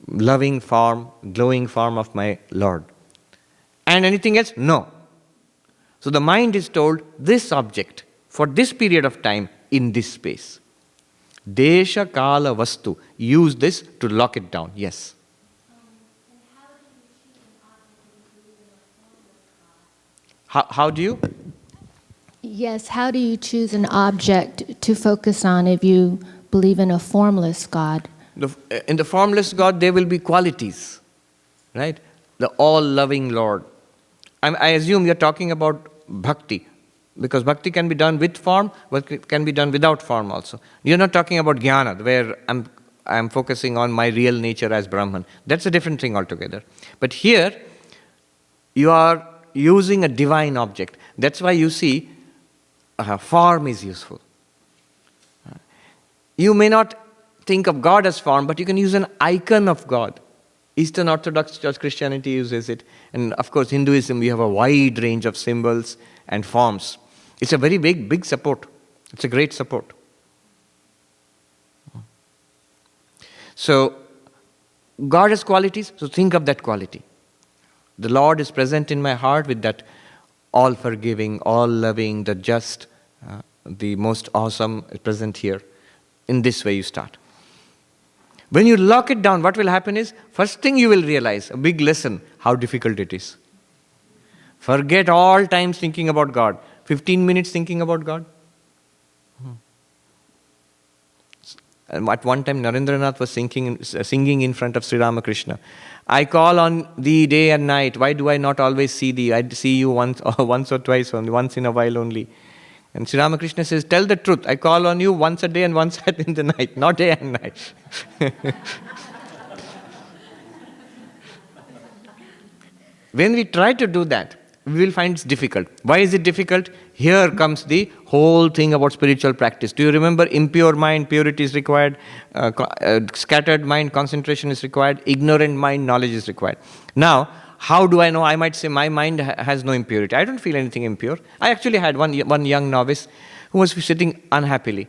loving form, glowing form of my Lord. And anything else? No. So the mind is told, this object, for this period of time, in this space. Desha kala vastu. Use this to lock it down. Yes. How do you? Yes, how do you choose an object to focus on if you believe in a formless God? In the formless God, there will be qualities, right? The all-loving Lord. I assume you're talking about bhakti, because bhakti can be done with form, but it can be done without form also. You're not talking about jnana, where I'm focusing on my real nature as Brahman. That's a different thing altogether. But here, you are using a divine object. That's why you see form is useful. You may not think of God as form, but you can use an icon of God. Eastern Orthodox Church Christianity uses it. And of course, Hinduism, we have a wide range of symbols and forms. It's a very big support. It's a great support. So, God has qualities, so think of that quality. The Lord is present in my heart with that all-forgiving, all-loving, the just, the most awesome is present here. In this way you start. When you lock it down, what will happen is, first thing you will realize, a big lesson, how difficult it is. Forget all times thinking about God. 15 minutes thinking about God. And at one time, Narendranath was singing in front of Sri Ramakrishna. I call on thee day and night. Why do I not always see thee? I see you once or twice only, once in a while only. And Sri Ramakrishna says, tell the truth. I call on you once a day and once in the night, not day and night. When we try to do that, we will find it's difficult. Why is it difficult? Here comes the whole thing about spiritual practice. Do you remember impure mind, purity is required, scattered mind, concentration is required, ignorant mind, knowledge is required. Now, how do I know? I might say my mind has no impurity. I don't feel anything impure. I actually had one young novice who was sitting unhappily.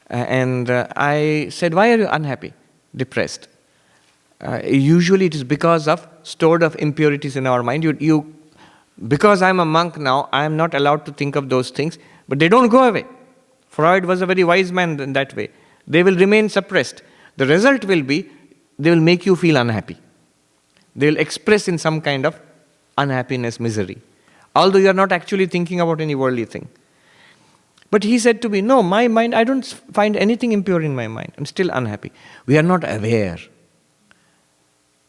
And I said, why are you unhappy, depressed? Usually it is because of stored of impurities in our mind. Because I'm a monk now, I am not allowed to think of those things, but they don't go away. Freud was a very wise man in that way. They will remain suppressed. The result will be, they will make you feel unhappy. They will express in some kind of unhappiness, misery, although you are not actually thinking about any worldly thing. But he said to me, no, my mind, I don't find anything impure in my mind. I'm still unhappy. We are not aware.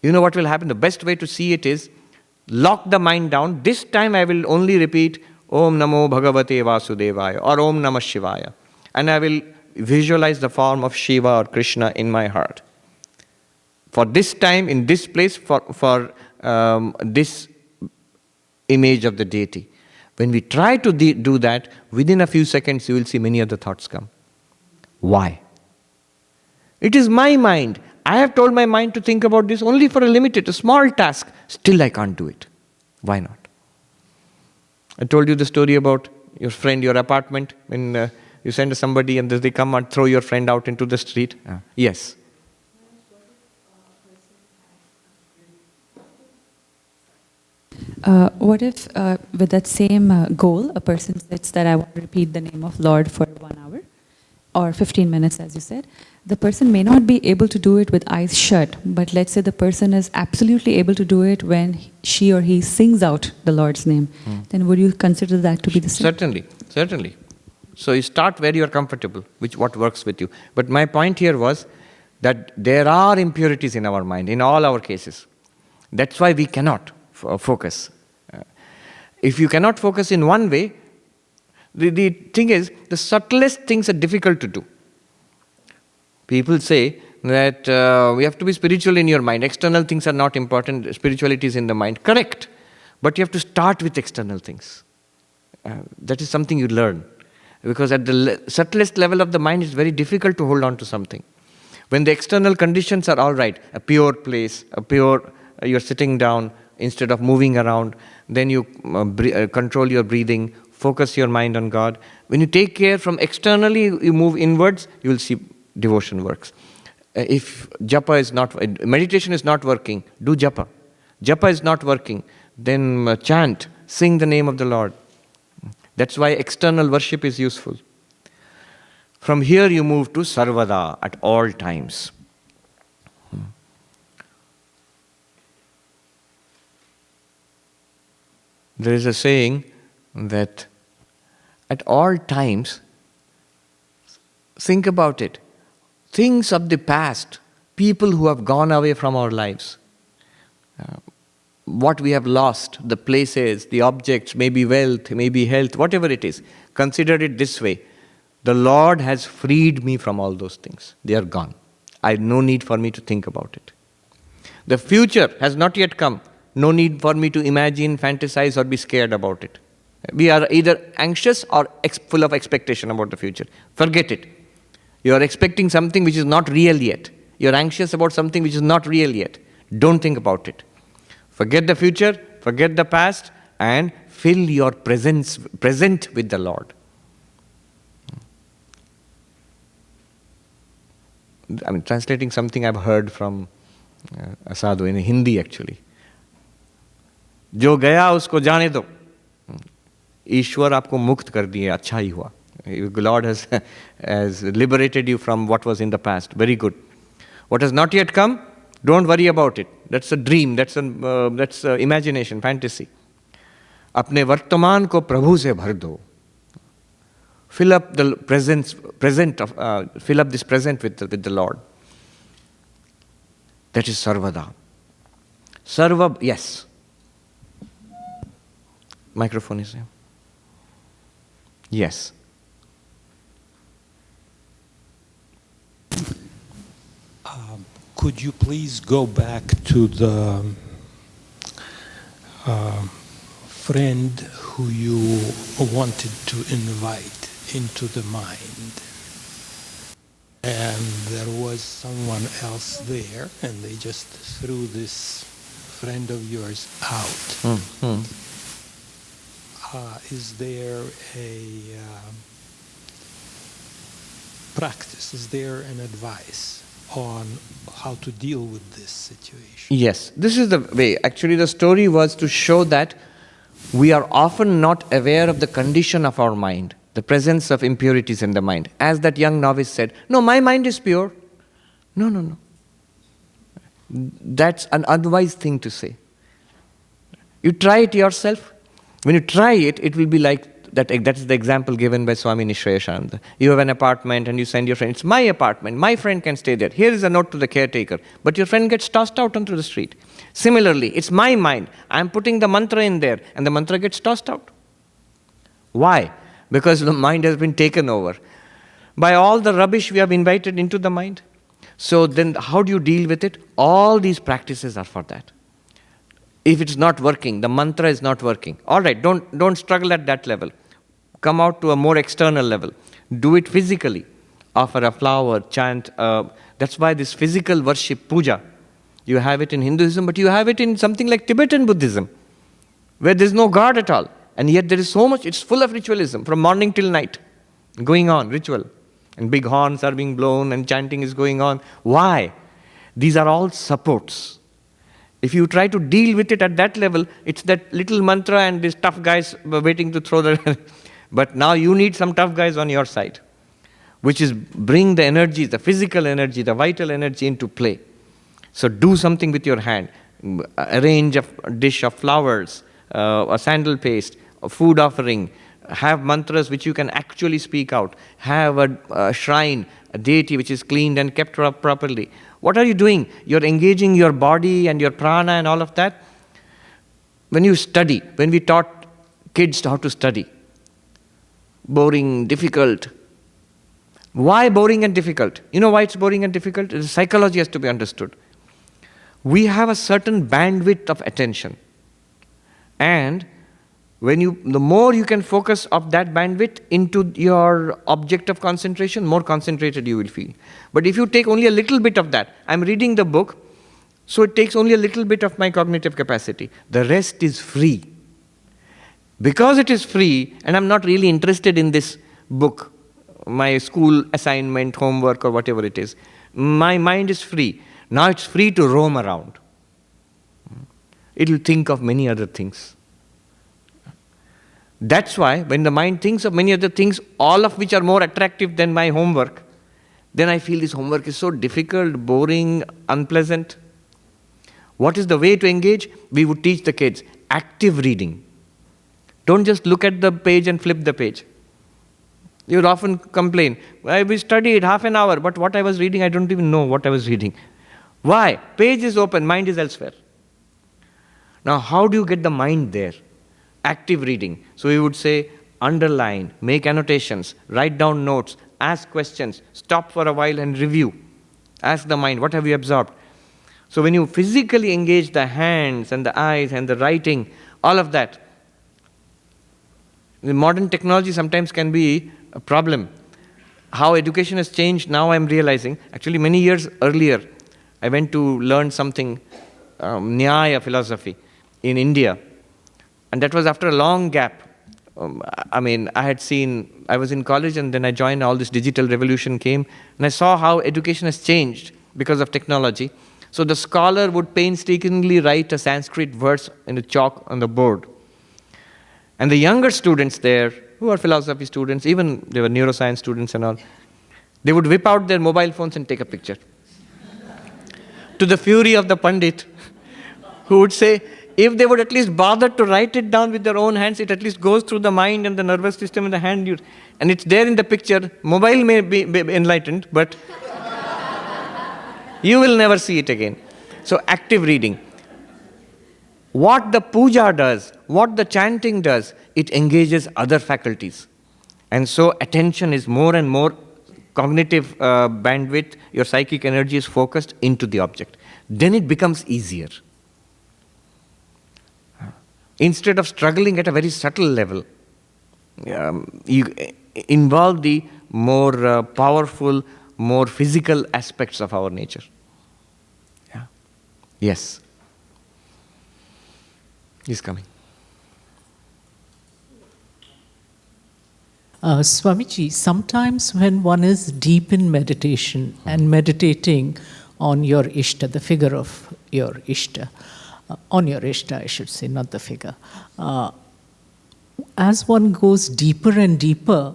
You know what will happen? The best way to see it is, lock the mind down. This time I will only repeat Om Namo Bhagavate Vasudevaya or Om Namah Shivaya. And I will visualize the form of Shiva or Krishna in my heart. For this time, in this place, for this image of the deity. When we try to do that, within a few seconds you will see many other thoughts come. Why? It is my mind. I have told my mind to think about this only for a small task. Still I can't do it. Why not? I told you the story about your friend, your apartment, when you send somebody and they come and throw your friend out into the street. Yes. What if with that same goal, a person says that I want to repeat the name of Lord for 1 hour or 15 minutes, as you said. The person may not be able to do it with eyes shut, but let's say the person is absolutely able to do it when she or he sings out the Lord's name. Then would you consider that to be the same? Certainly. So you start where you are comfortable, what works with you. But my point here was that there are impurities in our mind, in all our cases. That's why we cannot focus. If you cannot focus in one way, the thing is, the subtlest things are difficult to do. People say that we have to be spiritual in your mind. External things are not important. Spirituality is in the mind. Correct. But you have to start with external things. That is something you learn. Because at the subtlest level of the mind, it's very difficult to hold on to something. When the external conditions are all right, a pure place, you're sitting down instead of moving around, then you control your breathing, focus your mind on God. When you take care from externally, you move inwards, you will see devotion works. If meditation is not working, do japa. Japa is not working, then chant, sing the name of the Lord. That's why external worship is useful. From here you move to sarvada, at all times. There is a saying that at all times, think about it. Things of the past, people who have gone away from our lives, what we have lost, the places, the objects, maybe wealth, maybe health, whatever it is, consider it this way. The Lord has freed me from all those things. They are gone. I have no need for me to think about it. The future has not yet come. No need for me to imagine, fantasize, or be scared about it. We are either anxious or full of expectation about the future. Forget it. You are expecting something which is not real yet. You are anxious about something which is not real yet. Don't think about it. Forget the future, forget the past, and fill your present with the Lord. I'm translating something I've heard from a sadhu in Hindi actually. जो गया उसको जाने दो. ईश्वर आपको मुक्त कर दिए, अच्छा ही हुआ. Lord has liberated you from what was in the past. Very good. What has not yet come, don't worry about it. That's a dream, that's imagination, fantasy. अपने वर्तमान को प्रभु से भर दो. Fill up the fill up this present with the Lord. That is sarvada. Sarva, yes. Microphone is here. Yes. Could you please go back to the friend who you wanted to invite into the mind? And there was someone else there, and they just threw this friend of yours out. Is there a practice? Is there an advice on how to deal with this situation. Yes, this is the way. Actually, the story was to show that we are often not aware of the condition of our mind, the presence of impurities in the mind. As that young novice said, no, my mind is pure. No, no, no. That's an unwise thing to say. You try it yourself. When you try it, it will be like that. That is the example given by Swami Sarvapriyananda. You have an apartment and you send your friend, it's my apartment, my friend can stay there. Here is a note to the caretaker. But your friend gets tossed out onto the street. Similarly, it's my mind. I'm putting the mantra in there and the mantra gets tossed out. Why? Because the mind has been taken over by all the rubbish we have invited into the mind. So then how do you deal with it? All these practices are for that. If it's not working, the mantra is not working. All right, don't struggle at that level. Come out to a more external level. Do it physically. Offer a flower, chant. That's why this physical worship, puja, you have it in Hinduism, but you have it in something like Tibetan Buddhism, where there's no God at all. And yet there is so much, it's full of ritualism, from morning till night, going on, ritual. And big horns are being blown and chanting is going on. Why? These are all supports. If you try to deal with it at that level, it's that little mantra and these tough guys waiting to throw the... But now you need some tough guys on your side, which is bring the energy, the physical energy, the vital energy into play. So do something with your hand. Arrange a dish of flowers, a sandal paste, a food offering. Have mantras which you can actually speak out. Have a shrine, a deity which is cleaned and kept up properly. What are you doing? You're engaging your body and your prana and all of that. When you study, when we taught kids how to study, boring, difficult. Why boring and difficult? You know why it's boring and difficult? The psychology has to be understood. We have a certain bandwidth of attention. And the more you can focus of that bandwidth into your object of concentration, more concentrated you will feel. But if you take only a little bit of that, I'm reading the book, so it takes only a little bit of my cognitive capacity. The rest is free. Because it is free, and I'm not really interested in this book, my school assignment, homework, or whatever it is, my mind is free. Now it's free to roam around. It will think of many other things. That's why when the mind thinks of many other things, all of which are more attractive than my homework, then I feel this homework is so difficult, boring, unpleasant. What is the way to engage? We would teach the kids active reading. Don't just look at the page and flip the page. You would often complain, we studied half an hour, but what I was reading, I don't even know what I was reading. Why? Page is open, mind is elsewhere. Now, how do you get the mind there? Active reading. So we would say, underline, make annotations, write down notes, ask questions, stop for a while and review. Ask the mind, what have you absorbed? So when you physically engage the hands and the eyes and the writing, all of that, the modern technology sometimes can be a problem. How education has changed, now I'm realizing. Actually, many years earlier, I went to learn something, Nyaya philosophy in India. And that was after a long gap. I was in college and then I joined, all this digital revolution came. And I saw how education has changed because of technology. So the scholar would painstakingly write a Sanskrit verse in a chalk on the board. And the younger students there, who are philosophy students, even they were neuroscience students and all, they would whip out their mobile phones and take a picture. To the fury of the Pandit, who would say, if they would at least bother to write it down with their own hands, it at least goes through the mind and the nervous system in the hand. And it's there in the picture. Mobile may be enlightened, but you will never see it again. So active reading. What the puja does, what the chanting does, it engages other faculties. And so attention is more and more cognitive bandwidth, your psychic energy is focused into the object. Then it becomes easier. Instead of struggling at a very subtle level, you involve the more powerful, more physical aspects of our nature. Yeah. Yes. He's coming. Swamiji, sometimes when one is deep in meditation and meditating on your Ishta, the figure of your Ishta, on your Ishta, I should say, not the figure. As one goes deeper and deeper,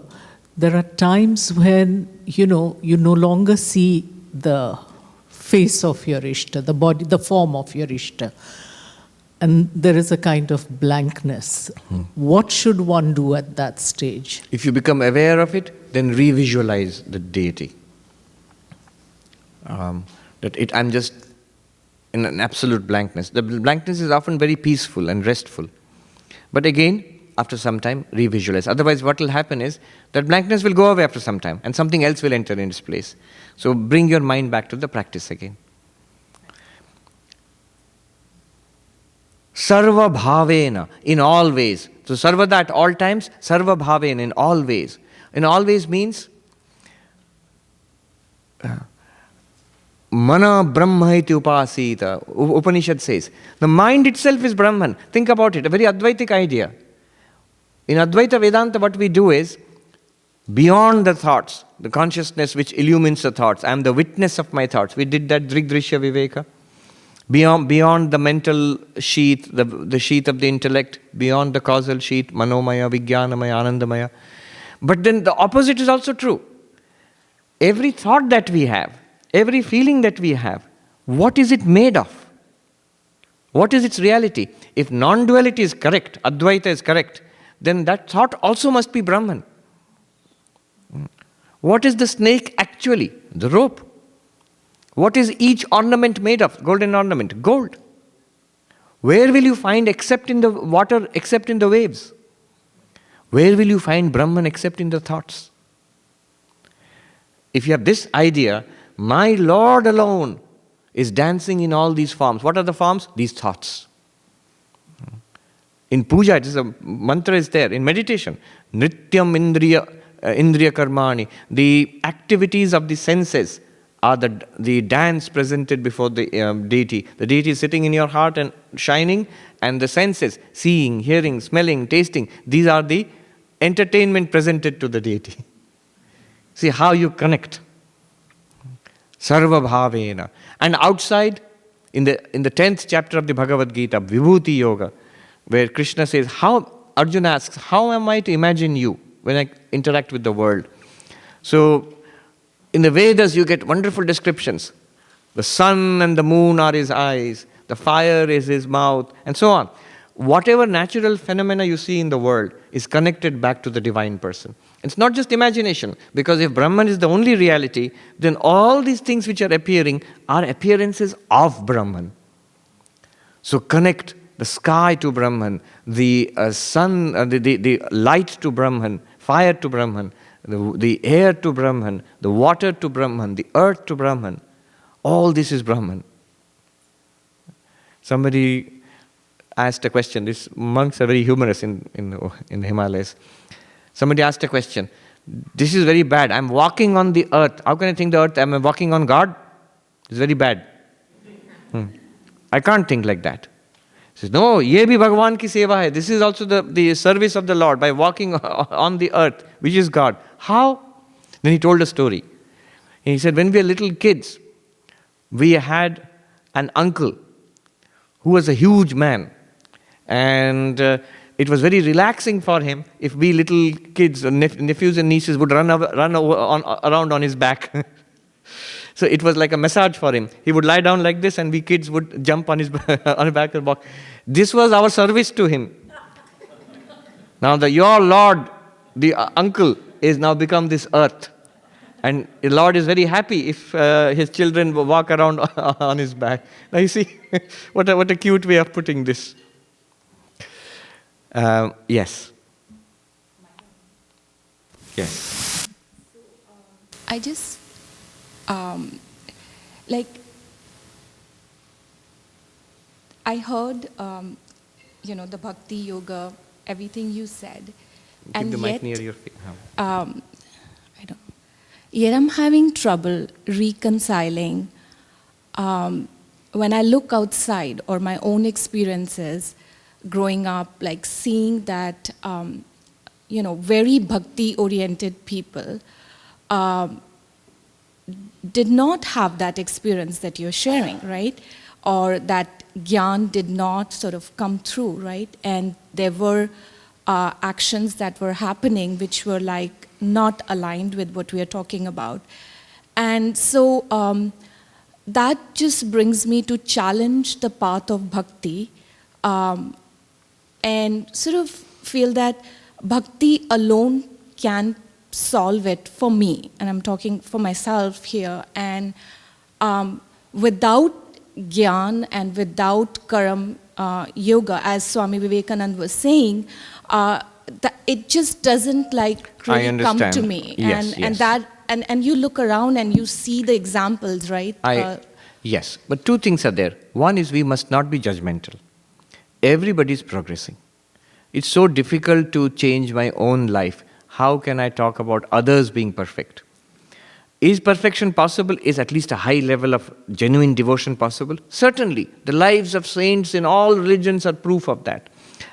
there are times when, you no longer see the face of your Ishta, the body, the form of your Ishta. And there is a kind of blankness. What should one do at that stage? If you become aware of it, then revisualize the deity. I'm just in an absolute blankness. The blankness is often very peaceful and restful. But again, after some time, revisualize. Otherwise, what will happen is that blankness will go away after some time and something else will enter in its place. So bring your mind back to the practice again. Sarva bhavena, in all ways. So sarvada at all times, sarva bhavena, in all ways. In all ways means mana brahma iti upasita. Upanishad says, the mind itself is Brahman. Think about it, a very Advaitic idea. In Advaita Vedanta, what we do is, beyond the thoughts, the consciousness which illumines the thoughts, I am the witness of my thoughts. We did that Drigdrishya Viveka. Beyond the mental sheath, the sheath of the intellect, beyond the causal sheath, manomaya, vijnanamaya, anandamaya. But then the opposite is also true. Every thought that we have, every feeling that we have, what is it made of? What is its reality? If non-duality is correct, Advaita is correct, then that thought also must be Brahman. What is the snake actually? The rope. What is each ornament made of? Golden ornament. Gold. Where will you find except in the water, except in the waves? Where will you find Brahman except in the thoughts? If you have this idea, my Lord alone is dancing in all these forms. What are the forms? These thoughts. In puja, it is a mantra is there. In meditation, nityam indriya karmani, the activities of the senses are the dance presented before the deity. The deity is sitting in your heart and shining, and the senses, seeing, hearing, smelling, tasting, these are the entertainment presented to the deity. See how you connect. Sarva bhavena. And outside, in the 10th chapter of the Bhagavad Gita, Vibhuti Yoga, where Krishna says, Arjuna asks, how am I to imagine you when I interact with the world? So, in the Vedas, you get wonderful descriptions. The sun and the moon are his eyes, the fire is his mouth, and so on. Whatever natural phenomena you see in the world is connected back to the divine person. It's not just imagination, because if Brahman is the only reality, then all these things which are appearing are appearances of Brahman. So connect the sky to Brahman, the sun, the light to Brahman, fire to Brahman, the air to Brahman, the water to Brahman, the earth to Brahman. All this is Brahman. Somebody asked a question. These monks are very humorous in the Himalayas. Somebody asked a question. This is very bad. I'm walking on the earth. How can I think the earth? Am I walking on God? It's very bad. I can't think like that. He says, no, ye bhi Bhagavan ki seva hai. This is also the service of the Lord by walking on the earth, which is God. How? Then he told a story. He said, when we were little kids, we had an uncle who was a huge man. And it was very relaxing for him if we little kids, nephews and nieces would run around on his back. So it was like a massage for him. He would lie down like this and we kids would jump on his back and walk. This was our service to him. Now your Lord, the uncle, is now become this earth. And the Lord is very happy if his children walk around on his back. Now you see, what a cute way of putting this. Yes. Yes. I just, I heard, the Bhakti Yoga, everything you said. Keep and the yet, mic near your feet. Yet I'm having trouble reconciling when I look outside or my own experiences growing up, like seeing that, very bhakti-oriented people did not have that experience that you're sharing, right? Or that gyan did not sort of come through, right? And there were actions that were happening which were like not aligned with what we are talking about. And so that just brings me to challenge the path of bhakti and sort of feel that bhakti alone can solve it for me, and I'm talking for myself here, and without gyan and without karam yoga, as Swami Vivekananda was saying, it just doesn't like really come to me. Yes, And you look around and you see the examples, right? Yes, but two things are there. One is we must not be judgmental. Everybody is progressing. It's so difficult to change my own life. How can I talk about others being perfect? Is perfection possible? Is at least a high level of genuine devotion possible? Certainly. The lives of saints in all religions are proof of that.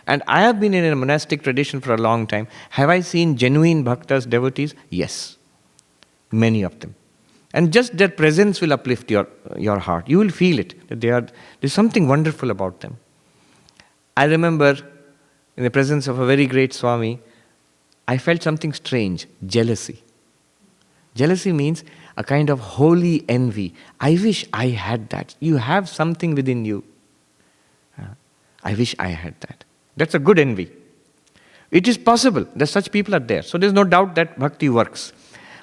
And I have been in a monastic tradition for a long time. Have I seen genuine bhaktas, devotees? Yes. Many of them. And just their presence will uplift your heart. You will feel it. That there's something wonderful about them. I remember in the presence of a very great Swami, I felt something strange, jealousy. Jealousy means a kind of holy envy. I wish I had that. You have something within you. I wish I had that. That's a good envy. It is possible that such people are there. So there's no doubt that bhakti works.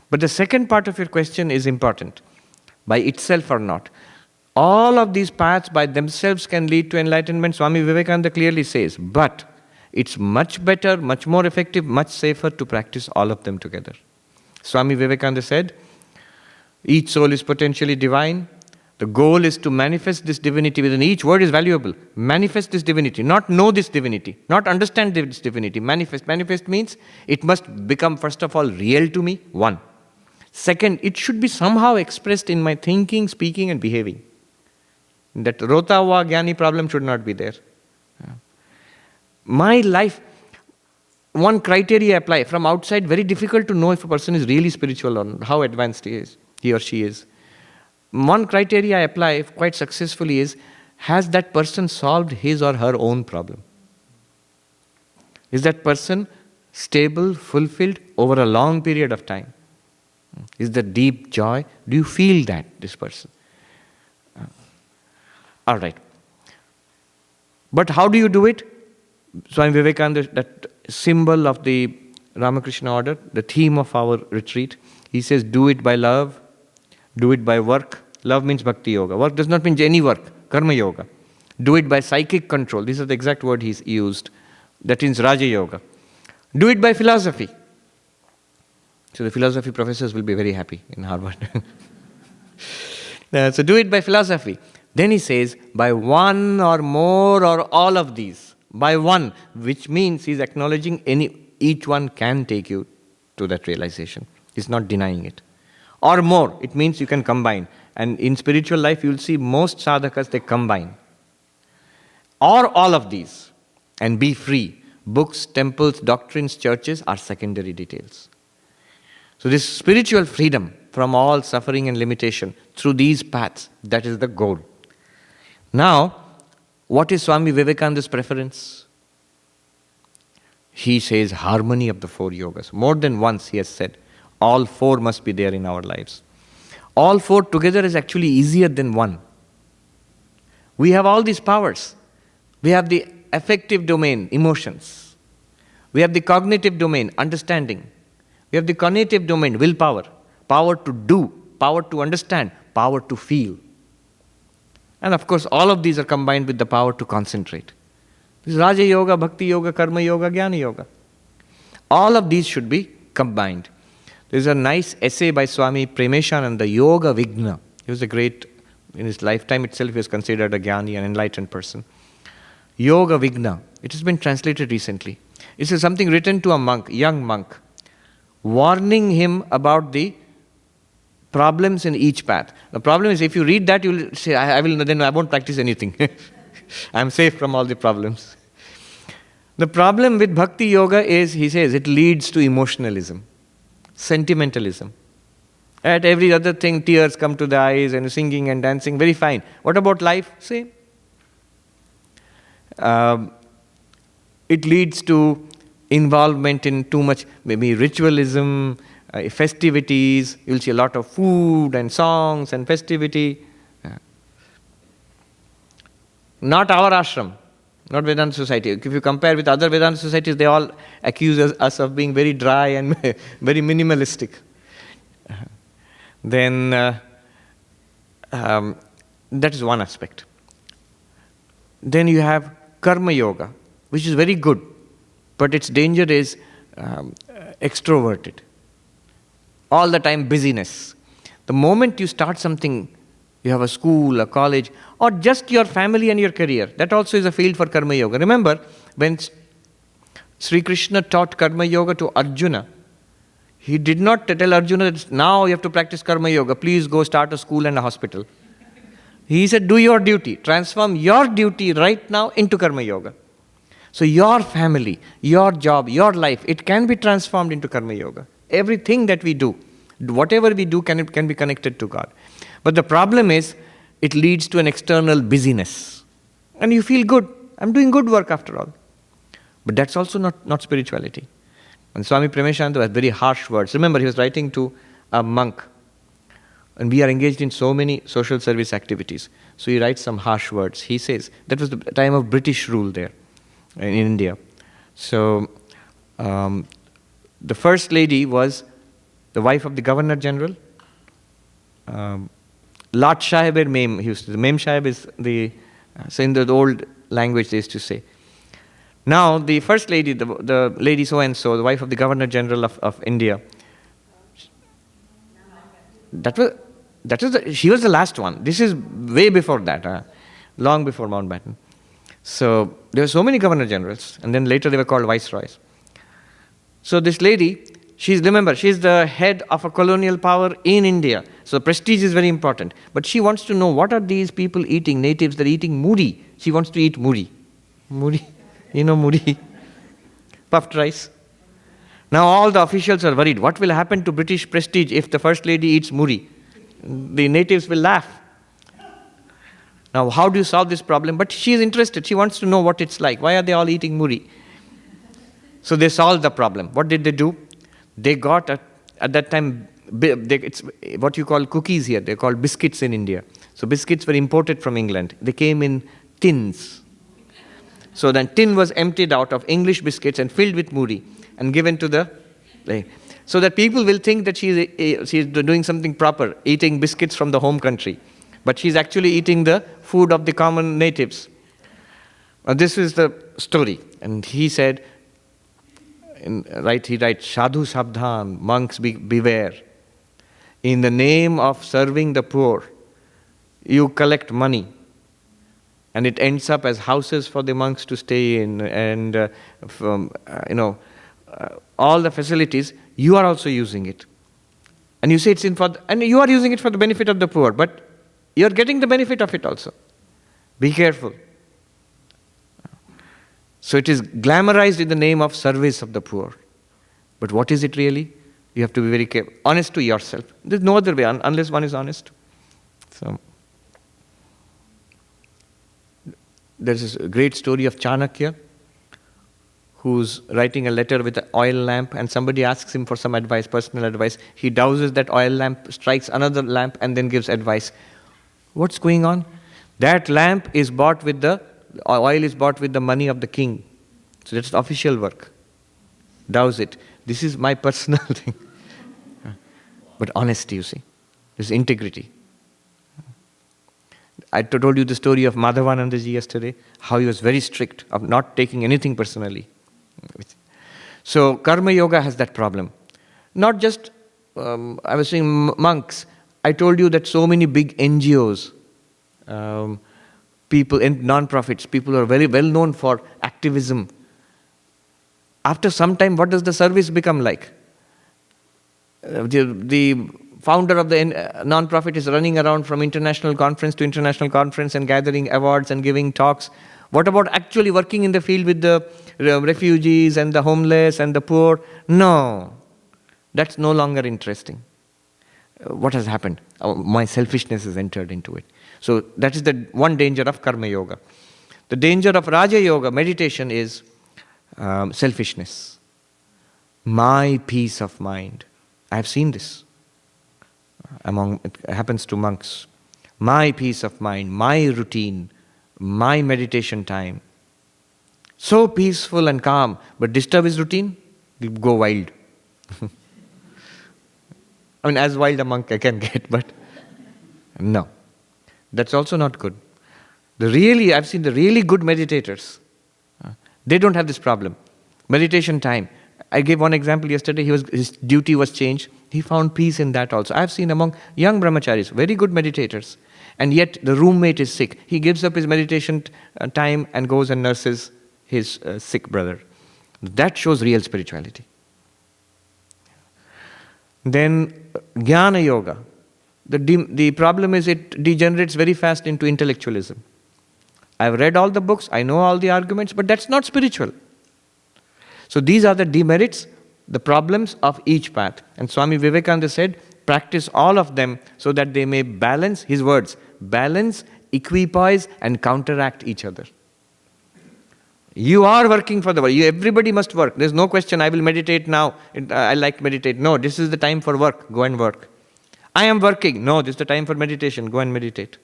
But the second part of your question is important. By itself or not. All of these paths by themselves can lead to enlightenment. Swami Vivekananda clearly says, but it's much better, much more effective, much safer to practice all of them together. Swami Vivekananda said, each soul is potentially divine. The goal is to manifest this divinity within each word is valuable. Manifest this divinity, not know this divinity, not understand this divinity. Manifest. Manifest means it must become, first of all, real to me, one. Second, it should be somehow expressed in my thinking, speaking, and behaving. That rota hua jnani problem should not be there. My life, one criteria I apply. From outside, very difficult to know if a person is really spiritual or how advanced he or she is. One criteria I apply quite successfully is, has that person solved his or her own problem? Is that person stable, fulfilled over a long period of time? Is there deep joy? Do you feel that, this person? All right. But how do you do it? Swami Vivekananda, that symbol of the Ramakrishna order, the theme of our retreat, he says, do it by love, do it by work. Love means Bhakti Yoga. Work does not mean any work, Karma Yoga. Do it by psychic control. These are the exact word he's used. That means Raja Yoga. Do it by philosophy. So the philosophy professors will be very happy in Harvard. So do it by philosophy. Then he says, by one or more or all of these. By one, which means he's acknowledging each one can take you to that realization. He's not denying it. Or more, it means you can combine. And in spiritual life, you'll see most sadhakas, they combine. Or all of these. And be free. Books, temples, doctrines, churches are secondary details. So this spiritual freedom from all suffering and limitation through these paths, that is the goal. Now, what is Swami Vivekananda's preference? He says harmony of the four yogas. More than once he has said, all four must be there in our lives. All four together is actually easier than one. We have all these powers. We have the affective domain, emotions. We have the cognitive domain, understanding. We have the cognitive domain, willpower. Power to do, power to understand, power to feel. And of course, all of these are combined with the power to concentrate. This is Raja Yoga, Bhakti Yoga, Karma Yoga, Jnana Yoga. All of these should be combined. There's a nice essay by Swami Premeshananda, Yoga Vigna. He was a great, in his lifetime itself, he was considered a Jnani, an enlightened person. Yoga Vigna. It has been translated recently. It is something written to a monk, young monk, warning him about the problems in each path. The problem is, if you read that, you will say, then I won't practice anything. I am safe from all the problems. The problem with Bhakti Yoga is, he says, it leads to emotionalism, sentimentalism. At every other thing, tears come to the eyes and singing and dancing, very fine. What about life? Same. It leads to involvement in too much, maybe ritualism, festivities. You'll see a lot of food and songs and festivity. Not our ashram, not Vedanta society. If you compare with other Vedanta societies, they all accuse us of being very dry and very minimalistic. Then that is one aspect. Then you have karma yoga, which is very good, but its danger is extroverted. All the time busyness. The moment you start something, you have a school, a college, or just your family and your career, that also is a field for karma yoga. Remember, when Sri Krishna taught karma yoga to Arjuna, he did not tell Arjuna that now you have to practice karma yoga, please go start a school and a hospital. He said, do your duty, transform your duty right now into karma yoga. So your family, your job, your life, it can be transformed into karma yoga. Everything that we do, whatever we do can be connected to God. But the problem is, it leads to an external busyness. And you feel good. I'm doing good work after all. But that's also not spirituality. And Swami Sarvapriyananda has very harsh words. Remember, he was writing to a monk. And we are engaged in so many social service activities. So he writes some harsh words. He says, that was the time of British rule there in India. So the first lady was the wife of the Governor General. Lat Sahib Mem, the Mem Sahib is the, so in the old language they used to say. Now the first lady, the lady so-and-so, the wife of the Governor General of India, she was the last one. This is way before that, long before Mountbatten. So there were so many Governor Generals, and then later they were called Viceroys. So this lady, she's the head of a colonial power in India. So prestige is very important. But she wants to know, what are these people eating? Natives, they're eating muri. She wants to eat muri. Muri, you know muri? Puffed rice. Now all the officials are worried. What will happen to British prestige if the first lady eats muri? The natives will laugh. Now how do you solve this problem? But she is interested. She wants to know what it's like. Why are they all eating muri? So they solved the problem. What did they do? They got, at that time, it's what you call cookies here. They're called biscuits in India. So biscuits were imported from England. They came in tins. So then tin was emptied out of English biscuits and filled with muri and given to the... So that people will think that she's doing something proper, eating biscuits from the home country. But she's actually eating the food of the common natives. This is the story. And he said... he writes, Sadhu Sabdhan, monks beware. In the name of serving the poor, you collect money. And it ends up as houses for the monks to stay in and, all the facilities, you are also using it. And you say and you are using it for the benefit of the poor, but you are getting the benefit of it also. Be careful. So it is glamorized in the name of service of the poor. But what is it really? You have to be very careful. Honest to yourself. There's no other way unless one is honest. So there's a great story of Chanakya, who's writing a letter with an oil lamp, and somebody asks him for some advice, personal advice. He douses that oil lamp, strikes another lamp, and then gives advice. What's going on? That lamp is bought with oil is bought with the money of the king. So that's official work. Douse it. This is my personal thing. But honesty, you see. There's integrity. I told you the story of Madhavanandaji yesterday, how he was very strict of not taking anything personally. So karma yoga has that problem. Not just, I was saying monks. I told you that so many big NGOs, people in non-profits, people who are very well known for activism. After some time, what does the service become like? The founder of the non-profit is running around from international conference to international conference and gathering awards and giving talks. What about actually working in the field with the refugees and the homeless and the poor? No, that's no longer interesting. What has happened? My selfishness has entered into it. So that is the one danger of Karma Yoga. The danger of Raja Yoga, meditation, is selfishness. My peace of mind. I have seen this. It happens to monks. My peace of mind, my routine, my meditation time. So peaceful and calm, but disturb his routine, he'll go wild. I mean, as wild a monk I can get, but no. That's also not good. I've seen the really good meditators. They don't have this problem. Meditation time. I gave one example yesterday. His duty was changed. He found peace in that also. I've seen among young brahmacharis, very good meditators, and yet the roommate is sick. He gives up his meditation time and goes and nurses his sick brother. That shows real spirituality. Then Jnana Yoga. The problem is it degenerates very fast into intellectualism. I've read all the books, I know all the arguments, but that's not spiritual. So these are the demerits, the problems of each path. And Swami Vivekananda said, practice all of them so that they may balance, his words, balance, equipoise and counteract each other. You are working for the work. Everybody must work. There's no question, I will meditate now. I like to meditate. No, this is the time for work. Go and work. I am working. No, this is the time for meditation. Go and meditate.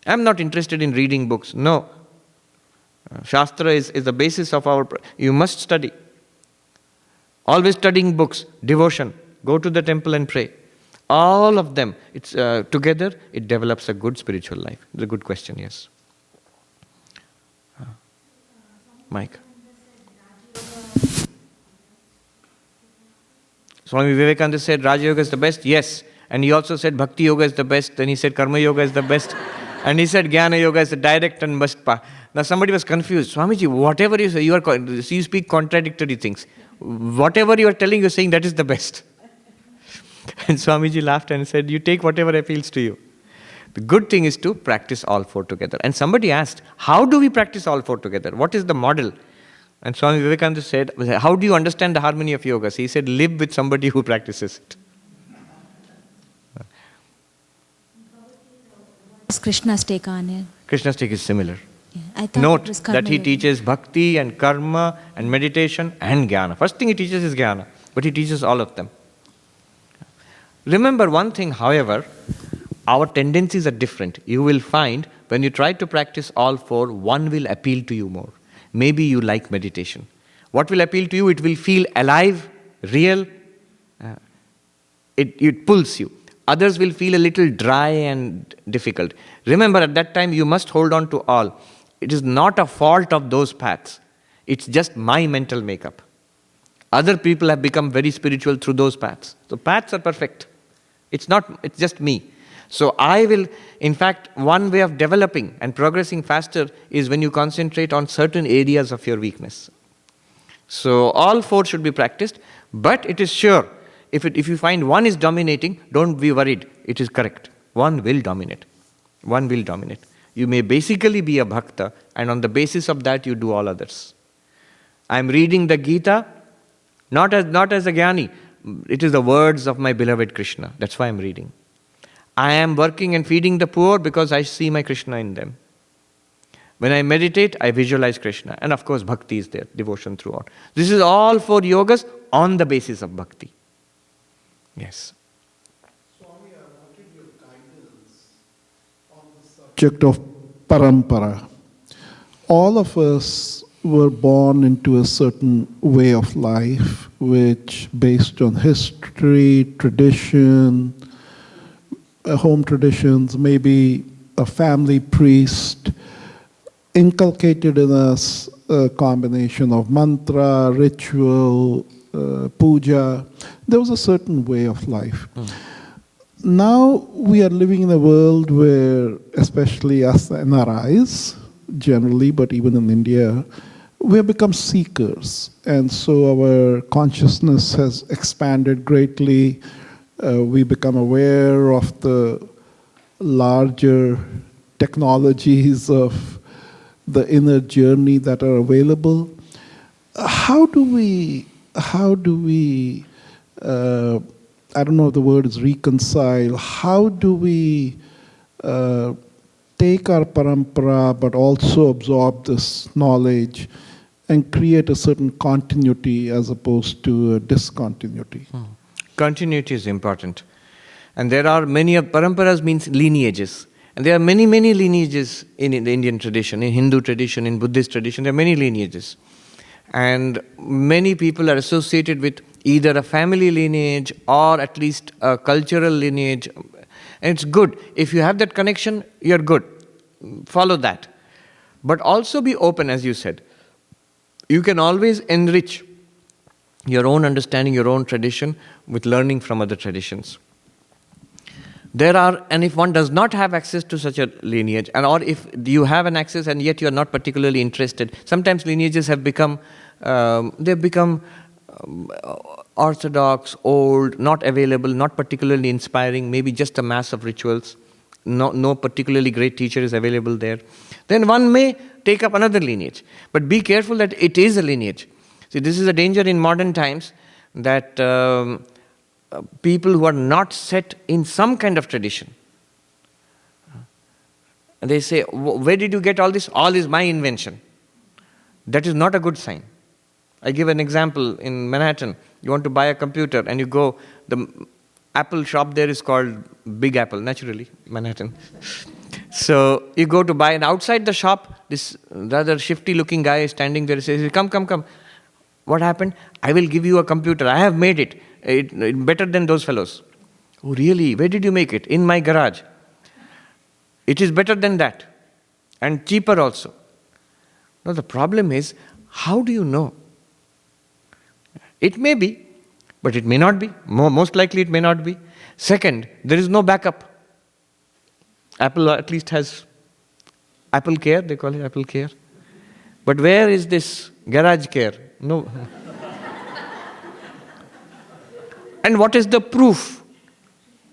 I'm not interested in reading books. No. Shastra is the basis of our... You must study. Always studying books. Devotion. Go to the temple and pray. All of them, it's together, it develops a good spiritual life. It's a good question, yes. Mike. Swami Vivekananda said Raja Yoga is the best. Yes. And he also said Bhakti Yoga is the best. Then he said Karma Yoga is the best. And he said Jnana Yoga is the direct and must path. Now somebody was confused. Swamiji, whatever you say, you speak contradictory things. Whatever you are telling, you're saying that is the best. And Swamiji laughed and said, you take whatever appeals to you. The good thing is to practice all four together. And somebody asked, how do we practice all four together? What is the model? And Swami Vivekananda said, how do you understand the harmony of yogas? He said, live with somebody who practices it. What's Krishna's take on it? Krishna's take is similar. Yeah, I thought Note it was that he Karma teaches bhakti and karma and meditation and jnana. First thing he teaches is jnana, but he teaches all of them. Remember one thing, however, our tendencies are different. You will find when you try to practice all four, one will appeal to you more. Maybe you like meditation. What will appeal to you? It will feel alive, real. It pulls you. Others will feel a little dry and difficult. Remember, at that time, you must hold on to all. It is not a fault of those paths. It's just my mental makeup. Other people have become very spiritual through those paths. So paths are perfect. It's just me. So I will, in fact, one way of developing and progressing faster is when you concentrate on certain areas of your weakness. So all four should be practiced, but it is sure, if you find one is dominating, don't be worried. It is correct. One will dominate. One will dominate. You may basically be a bhakta, and on the basis of that you do all others. I am reading the Gita, not as a jnani. It is the words of my beloved Krishna. That's why I am reading. I am working and feeding the poor because I see my Krishna in them. When I meditate, I visualize Krishna. And of course, bhakti is there, devotion throughout. This is all four yogas on the basis of bhakti. Yes. Swami, I wanted your guidance on the subject of parampara. All of us were born into a certain way of life, which based on history, tradition, home traditions, maybe a family priest, inculcated in us a combination of mantra, ritual, puja. There was a certain way of life. Now we are living in a world where, especially us NRIs, generally, but even in India, we have become seekers. And so our consciousness has expanded greatly. We become aware of the larger technologies of the inner journey that are available. How do we, I don't know if the word is reconcile, how do we take our parampara but also absorb this knowledge and create a certain continuity as opposed to a discontinuity? Continuity is important. And there are many, paramparas means lineages. And there are many, many lineages in the Indian tradition, in Hindu tradition, in Buddhist tradition, there are many lineages. And many people are associated with either a family lineage or at least a cultural lineage. And it's good. If you have that connection, you're good. Follow that. But also be open, as you said. You can always enrich your own understanding, your own tradition, with learning from other traditions. And if one does not have access to such a lineage, or if you have an access and yet you are not particularly interested, sometimes lineages have become, orthodox, old, not available, not particularly inspiring, maybe just a mass of rituals, no particularly great teacher is available there. Then one may take up another lineage. But be careful that it is a lineage. See, this is a danger in modern times, that people who are not set in some kind of tradition, and they say, where did you get all this? All is my invention. That is not a good sign. I give an example. In Manhattan, you want to buy a computer and you go, the Apple shop there is called Big Apple, naturally, Manhattan. So you go to buy, and outside the shop, this rather shifty looking guy is standing there and says, come. What happened? I will give you a computer. I have made it. Better than those fellows. Oh, really? Where did you make it? In my garage. It is better than that. And cheaper also. Now the problem is, how do you know? It may be, but it may not be. Most likely it may not be. Second, there is no backup. Apple at least has Apple Care, they call it Apple Care. But where is this garage care? No. And what is the proof?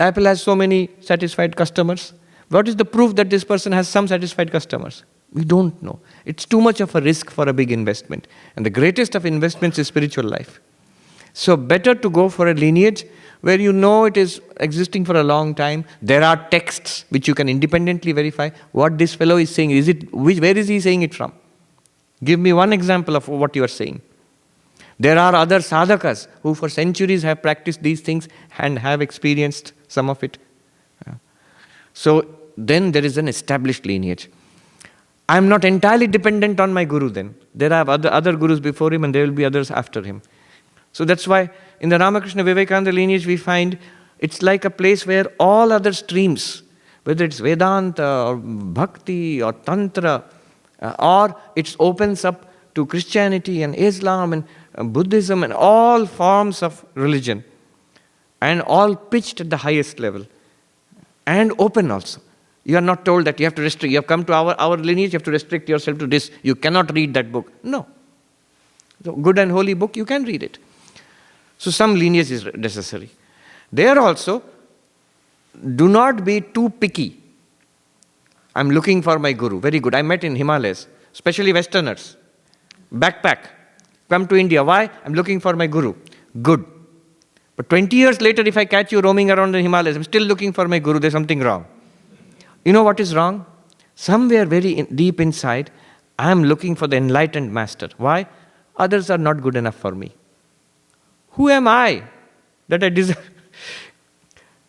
Apple has so many satisfied customers. What is the proof that this person has some satisfied customers? We don't know. It's too much of a risk for a big investment. And the greatest of investments is spiritual life. So better to go for a lineage where you know it is existing for a long time. There are texts which you can independently verify what this fellow is saying. Where is he saying it from? Give me one example of what you are saying. There are other sadhakas who for centuries have practiced these things and have experienced some of it. So then there is an established lineage. I am not entirely dependent on my guru then. There are other gurus before him and there will be others after him. So that's why in the Ramakrishna Vivekananda lineage we find it's like a place where all other streams, whether it's Vedanta or Bhakti or Tantra, or it opens up to Christianity and Islam and Buddhism and all forms of religion, and all pitched at the highest level and open also. You are not told that you have to restrict. You have come to our lineage, you have to restrict yourself to this. You cannot read that book. No. The good and holy book, you can read it. So some lineage is necessary. There also, do not be too picky. I'm looking for my guru. Very good. I met in Himalayas, especially Westerners. Backpack. Come to India. Why? I'm looking for my guru. Good. But 20 years later, if I catch you roaming around the Himalayas, I'm still looking for my guru, there's something wrong. You know what is wrong? Somewhere very deep inside, I am looking for the enlightened master. Why? Others are not good enough for me. Who am I that I deserve?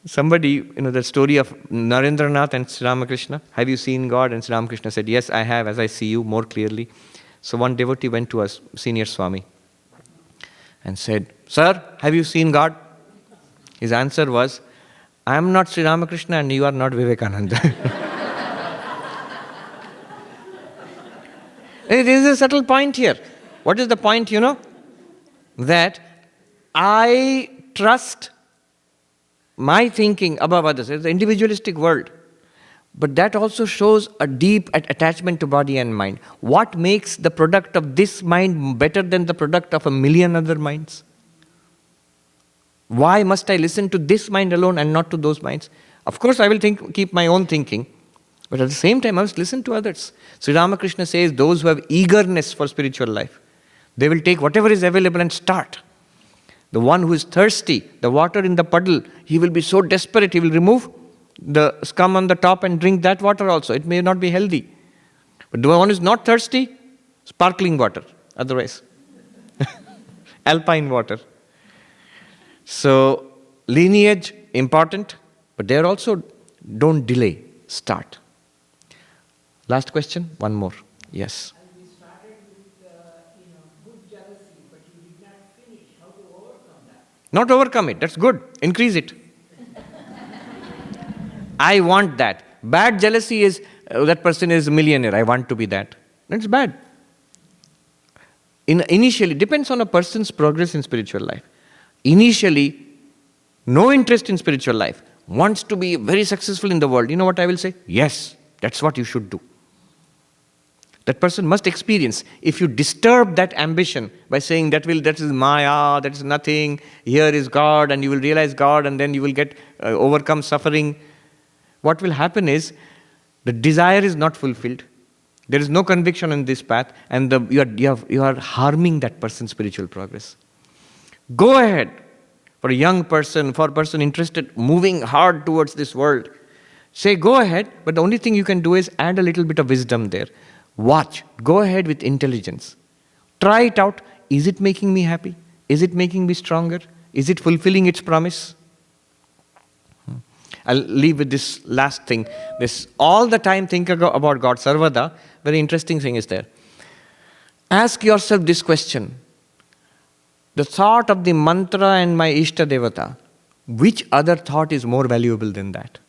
Somebody, the story of Narendranath and Sri Ramakrishna. Have you seen God? And Sri Ramakrishna said, yes, I have, as I see you more clearly. So one devotee went to a senior Swami and said, sir, have you seen God? His answer was, I am not Sri Ramakrishna and you are not Vivekananda. There is a subtle point here. What is the point, That I trust my thinking above others. It's an individualistic world. But that also shows a deep attachment to body and mind. What makes the product of this mind better than the product of a million other minds? Why must I listen to this mind alone and not to those minds? Of course, I will keep my own thinking. But at the same time, I must listen to others. Sri Ramakrishna says those who have eagerness for spiritual life, they will take whatever is available and start. The one who is thirsty, the water in the puddle, he will be so desperate, he will remove the scum on the top and drink that water also. It may not be healthy. But the one who is not thirsty, sparkling water, otherwise. Alpine water. So, lineage, important, but there also don't delay, start. Last question, one more. Yes. We started with good jealousy, but you did not finish. How to overcome that? Not overcome it, that's good. Increase it. I want that. Bad jealousy is, that person is a millionaire, I want to be that. That's bad. Initially, depends on a person's progress in spiritual life. Initially, no interest in spiritual life, wants to be very successful in the world. You know what I will say? Yes, that's what you should do. That person must experience. If you disturb that ambition by saying that is Maya, that is nothing, here is God, and you will realize God, and then you will get overcome suffering, what will happen is the desire is not fulfilled. There is no conviction on this path, and you are harming that person's spiritual progress. Go ahead. For a young person, for a person interested, moving hard towards this world, say go ahead, but the only thing you can do is add a little bit of wisdom there. Watch. Go ahead with intelligence. Try it out. Is it making me happy? Is it making me stronger? Is it fulfilling its promise? I'll leave with this last thing. This all the time think about God. Sarvada, very interesting thing is there. Ask yourself this question. The thought of the mantra and my Ishta Devata, which other thought is more valuable than that?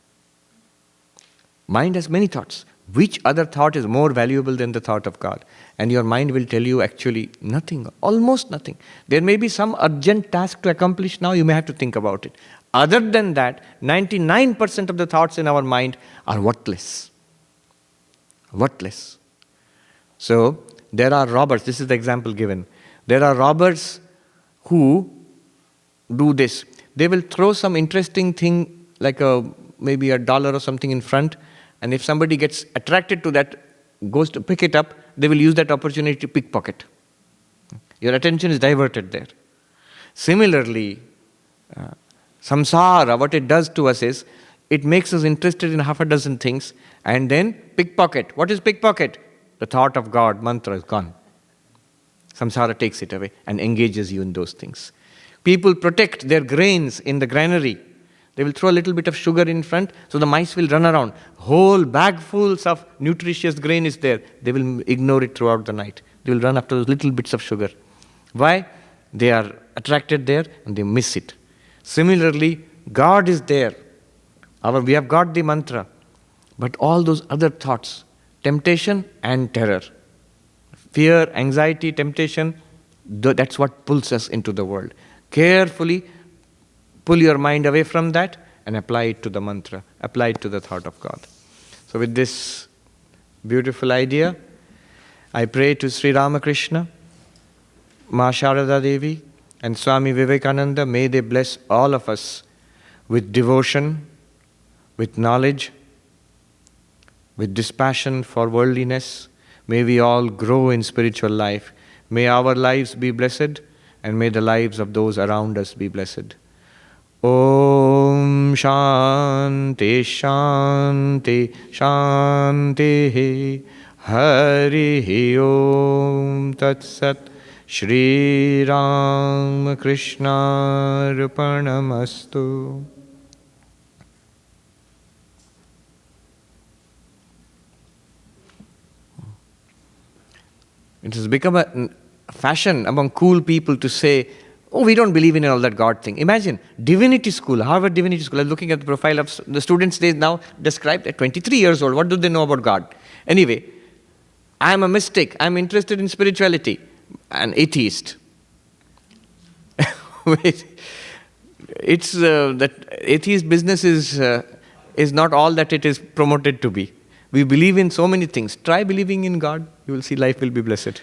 Mind has many thoughts. Which other thought is more valuable than the thought of God? And your mind will tell you actually nothing, almost nothing. There may be some urgent task to accomplish now, you may have to think about it. Other than that, 99% of the thoughts in our mind are worthless. Worthless. So, there are robbers, this is the example given. There are robbers who do this. They will throw some interesting thing like maybe $1 or something in front, and if somebody gets attracted to that, goes to pick it up, they will use that opportunity to pickpocket. Your attention is diverted there. Similarly, samsara, what it does to us is, it makes us interested in half a dozen things, and then pickpocket. What is pickpocket? The thought of God, mantra is gone. Samsara takes it away and engages you in those things. People protect their grains in the granary. They will throw a little bit of sugar in front, so the mice will run around. Whole bagfuls of nutritious grain is there. They will ignore it throughout the night. They will run after those little bits of sugar. Why? They are attracted there and they miss it. Similarly, God is there. We have got the mantra. But all those other thoughts, temptation and terror, fear, anxiety, temptation, that's what pulls us into the world. Carefully pull your mind away from that and apply it to the mantra, apply it to the thought of God. So with this beautiful idea, I pray to Sri Ramakrishna, Ma Sharada Devi, and Swami Vivekananda, may they bless all of us with devotion, with knowledge, with dispassion for worldliness. May we all grow in spiritual life. May our lives be blessed, and may the lives of those around us be blessed. Om Shanti Shanti Shanti Hari Om Tat Sat Shri Ram Krishna Arpanamastu. It has become a fashion among cool people to say, oh, we don't believe in all that God thing. Imagine, divinity school, Harvard Divinity School. I was looking at the profile of the students they now described at 23 years old. What do they know about God? Anyway, I am a mystic. I am interested in spirituality. An atheist. It's that atheist business is not all that it is promoted to be. We believe in so many things. Try believing in God. You will see life will be blessed.